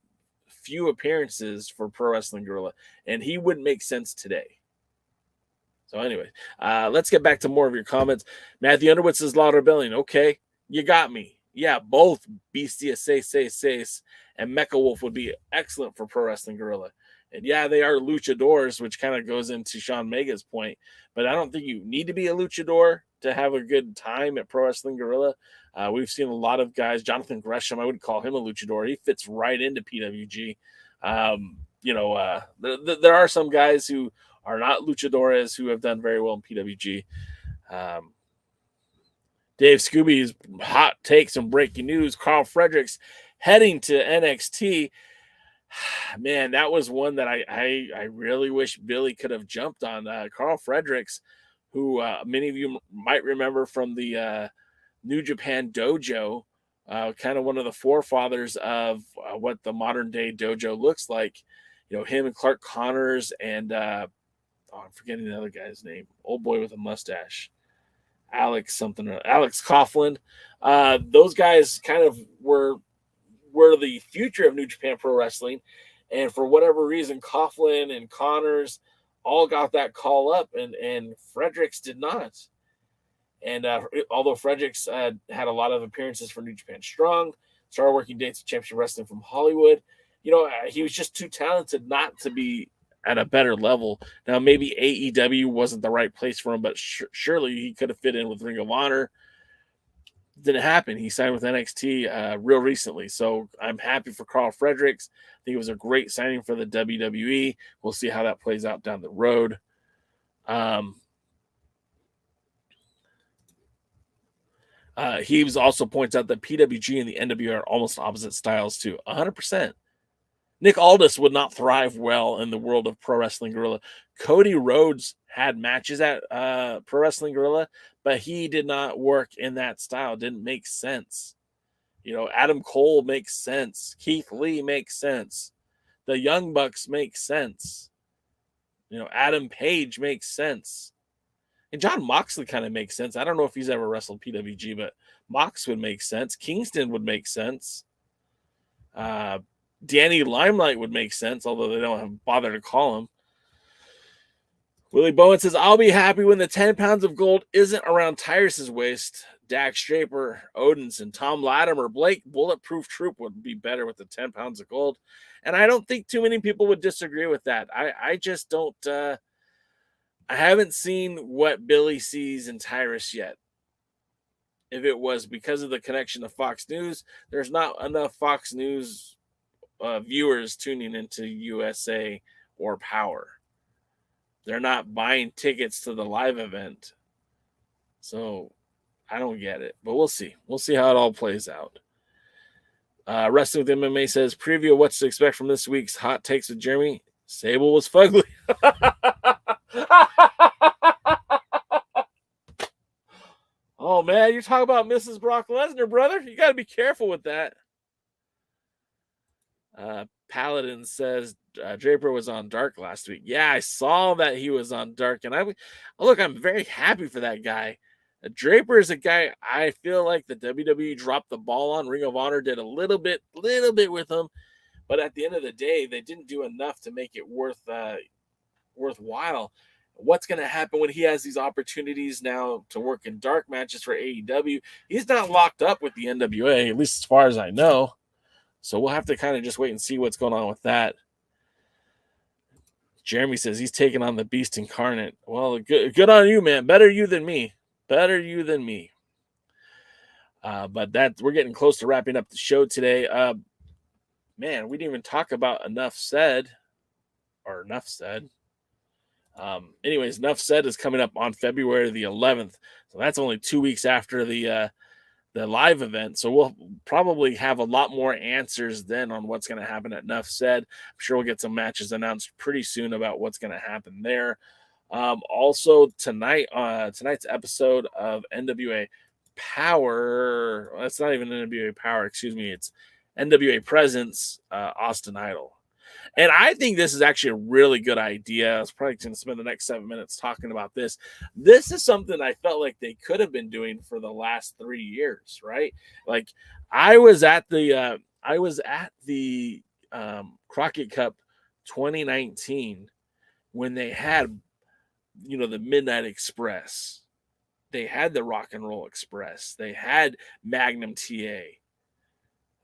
few appearances for Pro Wrestling Guerrilla, and he wouldn't make sense today. So anyway, let's get back to more of your comments. Matthew Underwood says, Loud Rebellion. Okay, you got me. Yeah, both Bestia Seis and Mecha Wolf would be excellent for Pro Wrestling Guerrilla. And yeah, they are luchadors, which kind of goes into Sean Mega's point. But I don't think you need to be a luchador to have a good time at Pro Wrestling Guerrilla. We've seen a lot of guys. Jonathan Gresham, I would call him a luchador. He fits right into PWG. There are some guys who are not luchadores who have done very well in PWG. Dave Scooby's hot takes and breaking news. Carl Fredericks heading to NXT. Man, that was one that I really wish Billy could have jumped on. Carl Fredericks, who many of you might remember from the New Japan Dojo, kind of one of the forefathers of what the modern day dojo looks like. Him and Clark Connors and I'm forgetting the other guy's name. Old boy with a mustache. Alex Coughlin. Those guys kind of were the future of New Japan Pro Wrestling. And for whatever reason, Coughlin and Connors all got that call up, and Fredericks did not. And although Fredericks had a lot of appearances for New Japan Strong, started working dates with Championship Wrestling from Hollywood, he was just too talented not to be at a better level. Now, maybe AEW wasn't the right place for him, but surely he could have fit in with Ring of Honor. Didn't happen. He signed with NXT real recently. So I'm happy for Carl Fredericks. I think it was a great signing for the WWE. We'll see how that plays out down the road. He also points out that PWG and the NWA are almost opposite styles too. 100%. Nick Aldis would not thrive well in the world of Pro Wrestling Guerrilla. Cody Rhodes had matches at Pro Wrestling Guerrilla, but he did not work in that style. It didn't make sense. Adam Cole makes sense. Keith Lee makes sense. The Young Bucks make sense. Adam Page makes sense. And John Moxley kind of makes sense. I don't know if he's ever wrestled PWG, but Mox would make sense. Kingston would make sense. Danny Limelight would make sense, although they don't bother to call him. Willie Bowen says, I'll be happy when the 10 pounds of gold isn't around Tyrus's waist. Dax Draper, Odinson, Tom Latimer, Blake, Bulletproof Troop would be better with the 10 pounds of gold. And I don't think too many people would disagree with that. I just don't. I haven't seen what Billy sees in Tyrus yet. If it was because of the connection to Fox News, there's not enough Fox News viewers tuning into USA or Power. They're not buying tickets to the live event. So I don't get it, but we'll see. We'll see how it all plays out. Wrestling with MMA says, preview of what's to expect from this week's Hot Takes with Jeremy. Sable was fugly. Oh, man, you're talking about Mrs. Brock Lesnar, brother. You got to be careful with that. Paladin says Draper was on Dark last week. Yeah, I saw that he was on Dark, and I'm very happy for that guy. Draper is a guy I feel like the WWE dropped the ball on. Ring of Honor did a little bit with him, but at the end of the day, they didn't do enough to make it worthwhile. What's going to happen when he has these opportunities now to work in dark matches for AEW? He's not locked up with the NWA, at least as far as I know. So we'll have to kind of just wait and see what's going on with that. Jeremy says he's taking on the Beast Incarnate. Well, good on you, man. Better you than me. But we're getting close to wrapping up the show today. Man, we didn't even talk about Enough Said. Anyways, Enough Said is coming up on February the 11th. So that's only 2 weeks after the live event. So we'll probably have a lot more answers then on what's going to happen at Enough Said. I'm sure we'll get some matches announced pretty soon about what's going to happen there. Also tonight, tonight's episode of NWA Power. Well, it's not even NWA Power, excuse me. It's NWA Presents, Austin Idol. And I think this is actually a really good idea. I was probably going to spend the next 7 minutes talking about this. This is something I felt like they could have been doing for the last 3 years, right? Like I was at the Crockett Cup 2019 when they had, the Midnight Express. They had the Rock and Roll Express. They had Magnum TA.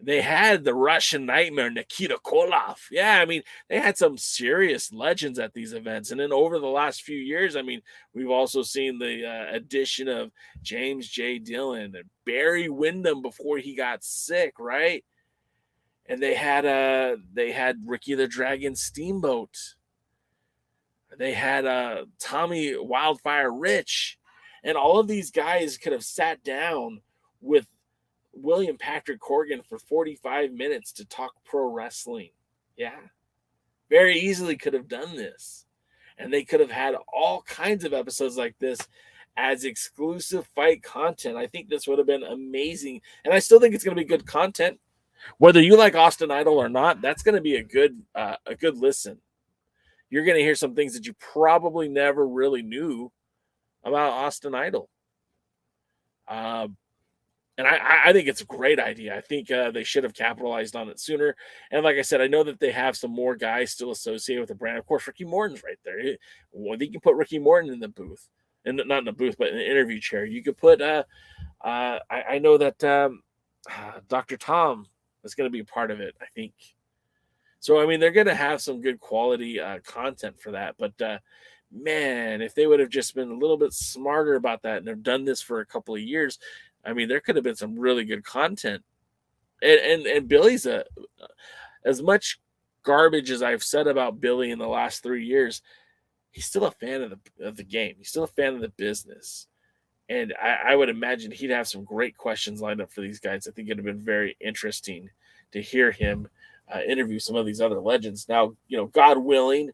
They had the Russian Nightmare, Nikita Koloff. Yeah, I mean, they had some serious legends at these events. And then over the last few years, I mean, we've also seen the addition of James J. Dillon and Barry Windham before he got sick, right? And they had Ricky the Dragon Steamboat. They had Tommy Wildfire Rich. And all of these guys could have sat down with William Patrick Corgan for 45 minutes to talk pro wrestling. Yeah. Very easily could have done this. And they could have had all kinds of episodes like this as exclusive fight content. I think this would have been amazing. And I still think it's going to be good content. Whether you like Austin Idol or not, that's going to be a good listen. You're going to hear some things that you probably never really knew about Austin Idol. And I think it's a great idea. I think they should have capitalized on it sooner. And like I said, I know that they have some more guys still associated with the brand. Of course, Ricky Morton's right there. Well, you can put Ricky Morton in the booth. And not in the booth, but in the interview chair. You could put, I know that Dr. Tom is going to be a part of it, I think. So, I mean, they're going to have some good quality content for that. But, man, if they would have just been a little bit smarter about that and have done this for a couple of years, I mean, there could have been some really good content. And Billy's as much garbage as I've said about Billy in the last 3 years, he's still a fan of the game. He's still a fan of the business. And I would imagine he'd have some great questions lined up for these guys. I think it'd have been very interesting to hear him interview some of these other legends. Now, God willing,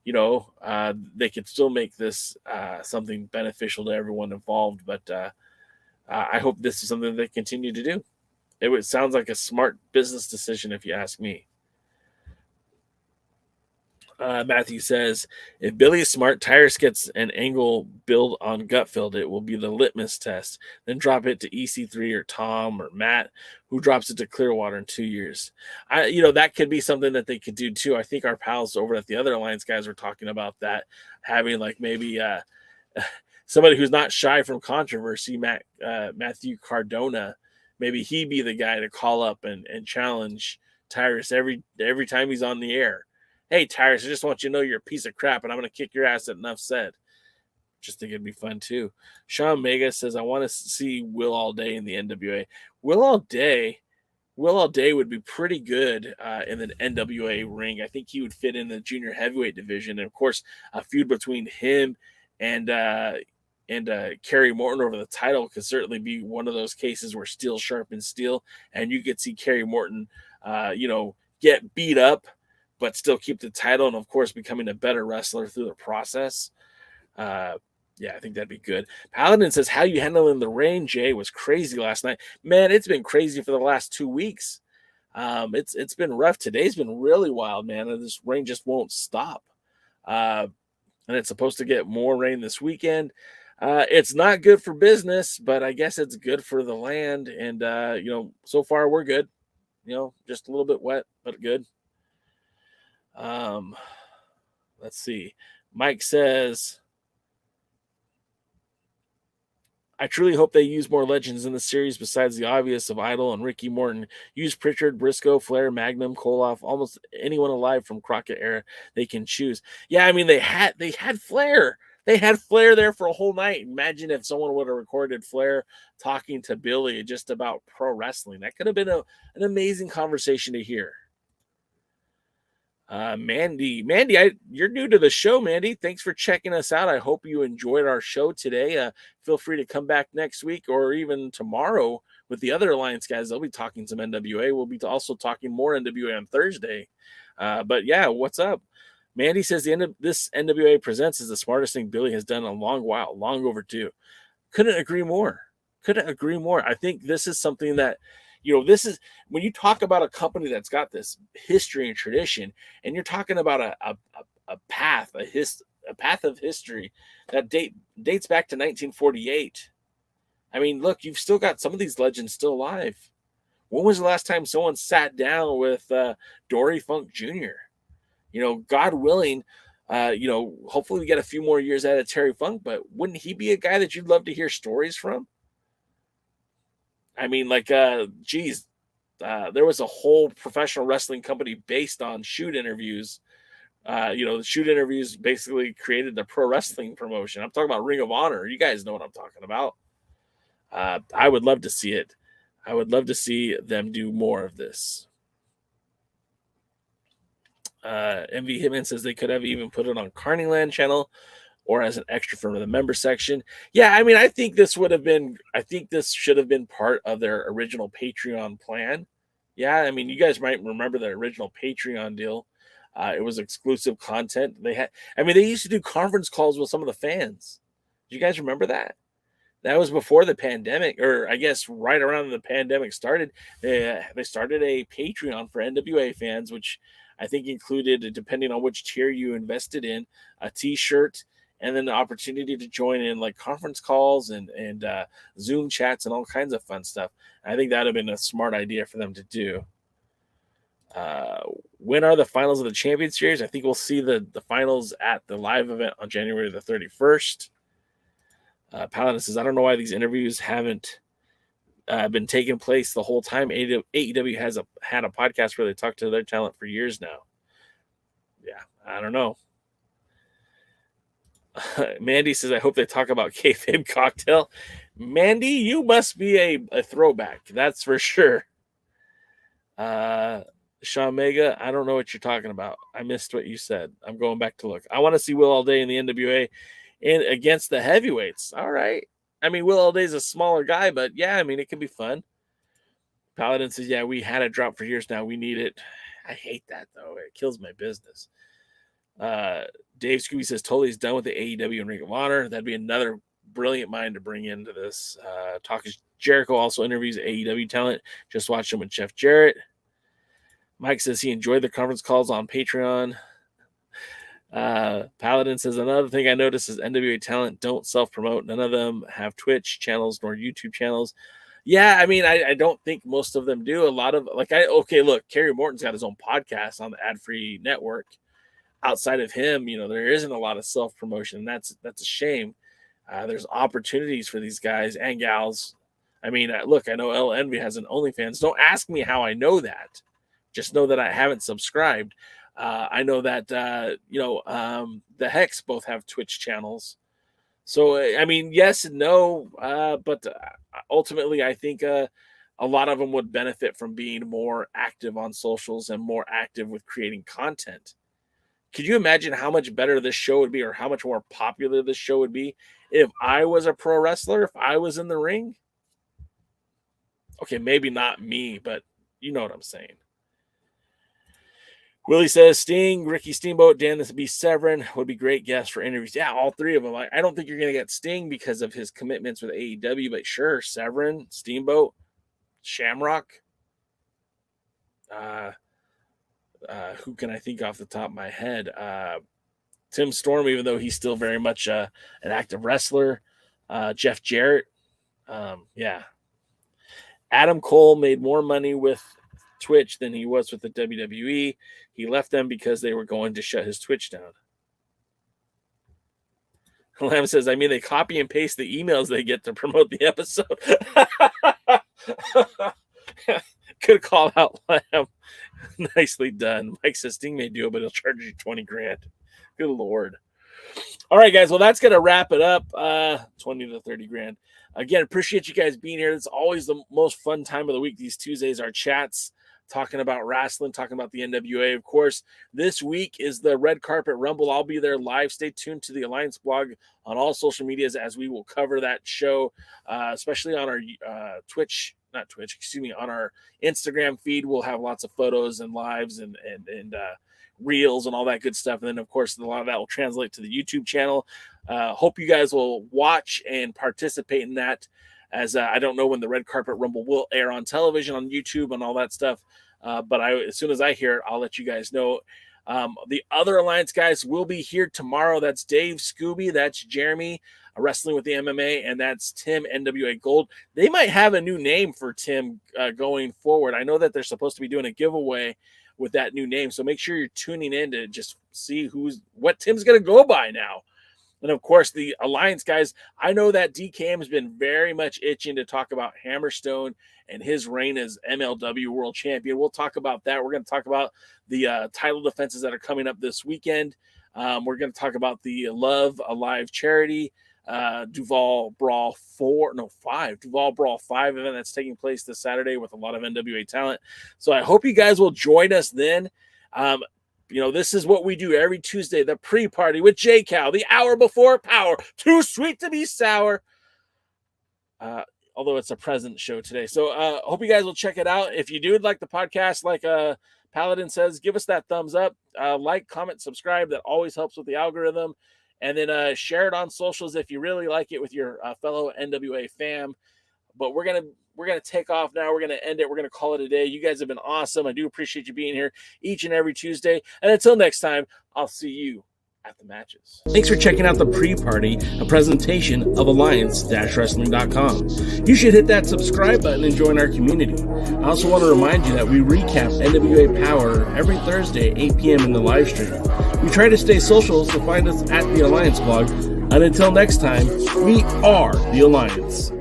they could still make this something beneficial to everyone involved. But I hope this is something they continue to do. It sounds like a smart business decision, if you ask me. Matthew says, if Billy is smart, Tyrus gets an angle build on Gutfeld. It will be the litmus test. Then drop it to EC3 or Tom or Matt, who drops it to Clearwater in 2 years. That could be something that they could do too. I think our pals over at the other Alliance guys were talking about that, having like maybe somebody who's not shy from controversy, Matthew Cardona. Maybe he be the guy to call up and challenge Tyrus every time he's on the air. Hey, Tyrus, I just want you to know you're a piece of crap, and I'm going to kick your ass at enough said. Just think it'd be fun, too. Sean Mega says, I want to see Will All Day in the NWA. Will All Day would be pretty good in the NWA ring. I think he would fit in the junior heavyweight division. And, of course, a feud between him and Kerry Morton over the title could certainly be one of those cases where steel sharpens steel, and you could see Kerry Morton, get beat up, but still keep the title, and of course becoming a better wrestler through the process. I think that'd be good. Paladin says, how you handling the rain, Jay? Was crazy last night. Man, it's been crazy for the last 2 weeks. It's been rough. Today's been really wild, man. And this rain just won't stop. And it's supposed to get more rain this weekend. It's not good for business, but I guess it's good for the land. And, so far we're good. Just a little bit wet, but good. Let's see. Mike says, I truly hope they use more legends in the series besides the obvious of Idol and Ricky Morton. Use Pritchard, Briscoe, Flair, Magnum, Koloff, almost anyone alive from Crockett era they can choose. Yeah, I mean they had Flair. They had Flair there for a whole night. Imagine if someone would have recorded Flair talking to Billy just about pro wrestling. That could have been an amazing conversation to hear. Mandy, you're new to the show, Mandy. Thanks for checking us out. I hope you enjoyed our show today. Feel free to come back next week or even tomorrow with the other Alliance guys. They'll be talking some NWA. We'll be also talking more NWA on Thursday. But yeah, what's up? Mandy says the end of this NWA Presents is the smartest thing Billy has done in a long while, long overdue. Couldn't agree more. I think this is something that, this is when you talk about a company that's got this history and tradition, and you're talking about a path of history that dates back to 1948. I mean, look, you've still got some of these legends still alive. When was the last time someone sat down with Dory Funk Jr.? God willing, hopefully we get a few more years out of Terry Funk, but wouldn't he be a guy that you'd love to hear stories from? I mean, there was a whole professional wrestling company based on shoot interviews. The shoot interviews basically created the pro wrestling promotion. I'm talking about Ring of Honor. You guys know what I'm talking about. I would love to see it. I would love to see them do more of this. MV Hitman says they could have even put it on Carneyland channel or as an extra for the member section. Yeah, I mean, I think this should have been part of their original Patreon plan. Yeah, I mean, you guys might remember the original Patreon deal. It was exclusive content. They used to do conference calls with some of the fans. Do you guys remember that? That was before the pandemic, or I guess right around the pandemic started. They started a Patreon for NWA fans, which I think included, depending on which tier you invested in, a T-shirt, and then the opportunity to join in like conference calls and Zoom chats and all kinds of fun stuff. I think that would have been a smart idea for them to do. When are the finals of the Champion Series? I think we'll see the finals at the live event on January the 31st. Paladin says, I don't know why these interviews haven't been taking place the whole time. AEW has had a podcast where they talk to their talent for years now. Yeah, I don't know. Mandy says, I hope they talk about kayfabe cocktail. Mandy, you must be a throwback. That's for sure. Sean Mega, I don't know what you're talking about. I missed what you said. I'm going back to look. I want to see Will All Day in the NWA and against the heavyweights. All right. I mean, Will Alday's a smaller guy, but yeah, I mean, it can be fun. Paladin says, yeah, we had a drop for years now. We need it. I hate that, though. It kills my business. Dave Scooby says, totally is done with the AEW and Ring of Honor. That'd be another brilliant mind to bring into this. Talk is Jericho also interviews AEW talent. Just watched him with Jeff Jarrett. Mike says he enjoyed the conference calls on Patreon. Paladin says, another thing I noticed is NWA talent don't self-promote. None of them have Twitch channels nor YouTube channels. Yeah, I mean, I don't think most of them do. A lot of, look, Kerry Morton's got his own podcast on the ad-free network. Outside of him, there isn't a lot of self-promotion. That's a shame. There's opportunities for these guys and gals. I mean, look, I know El Envy has an OnlyFans. Don't ask me how I know that. Just know that I haven't subscribed. I know that, the Hex both have Twitch channels. So, I mean, yes and no, but ultimately, I think a lot of them would benefit from being more active on socials and more active with creating content. Could you imagine how much better this show would be, or how much more popular this show would be if I was a pro wrestler, if I was in the ring? Okay, maybe not me, but you know what I'm saying. Willie says, Sting, Ricky Steamboat, Dan, this would be Severin, would be great guests for interviews. Yeah, all three of them. I don't think you're going to get Sting because of his commitments with AEW, but sure, Severin, Steamboat, Shamrock. Who can I think off the top of my head? Tim Storm, even though he's still very much an active wrestler. Jeff Jarrett. Yeah. Adam Cole made more money with Twitch than he was with the WWE. He left them because they were going to shut his Twitch down. Lamb says, I mean, they copy and paste the emails they get to promote the episode. Good call out, Lamb. Nicely done. Mike says Sting may do it, but he'll charge you $20,000. Good Lord. All right, guys. Well, that's going to wrap it up. 20 to 30 grand. Again, appreciate you guys being here. It's always the most fun time of the week. These Tuesdays are chats, talking about wrestling, talking about the NWA. Of course, this week is the Red Carpet Rumble. I'll be there live. Stay tuned to the Alliance blog on all social medias as we will cover that show, especially on our on our Instagram feed. We'll have lots of photos and lives and reels and all that good stuff. And then, of course, a lot of that will translate to the YouTube channel. Hope you guys will watch and participate in that, as I don't know when the Red Carpet Rumble will air on television, on YouTube, and all that stuff. But as soon as I hear it, I'll let you guys know. The other Alliance guys will be here tomorrow. That's Dave Scooby. That's Jeremy, Wrestling with the MMA. And that's Tim, NWA Gold. They might have a new name for Tim going forward. I know that they're supposed to be doing a giveaway with that new name. So make sure you're tuning in to just see what Tim's going to go by now. And of course, the Alliance guys, I know that DKM has been very much itching to talk about Hammerstone and his reign as MLW World Champion. We'll talk about that. We're going to talk about the title defenses that are coming up this weekend. We're going to talk about the Love Alive charity, Duval Brawl 5 event that's taking place this Saturday with a lot of NWA talent. So I hope you guys will join us then. This is what we do every Tuesday, the pre-party with J Cal, the hour before Power. Too sweet to be sour. Although it's a present show today. So hope you guys will check it out. If you do like the podcast, like Paladin says, give us that thumbs up. Like, comment, subscribe. That always helps with the algorithm. And then share it on socials if you really like it with your fellow NWA fam. But we're gonna take off now. We're gonna end it. We're gonna call it a day. You guys have been awesome. I do appreciate you being here each and every Tuesday. And until next time, I'll see you at the matches. Thanks for checking out the pre-party, a presentation of Alliance-Wrestling.com. You should hit that subscribe button and join our community. I also want to remind you that we recap NWA Power every Thursday, 8 p.m. in the live stream. We try to stay social, so find us at the Alliance blog. And until next time, we are the Alliance.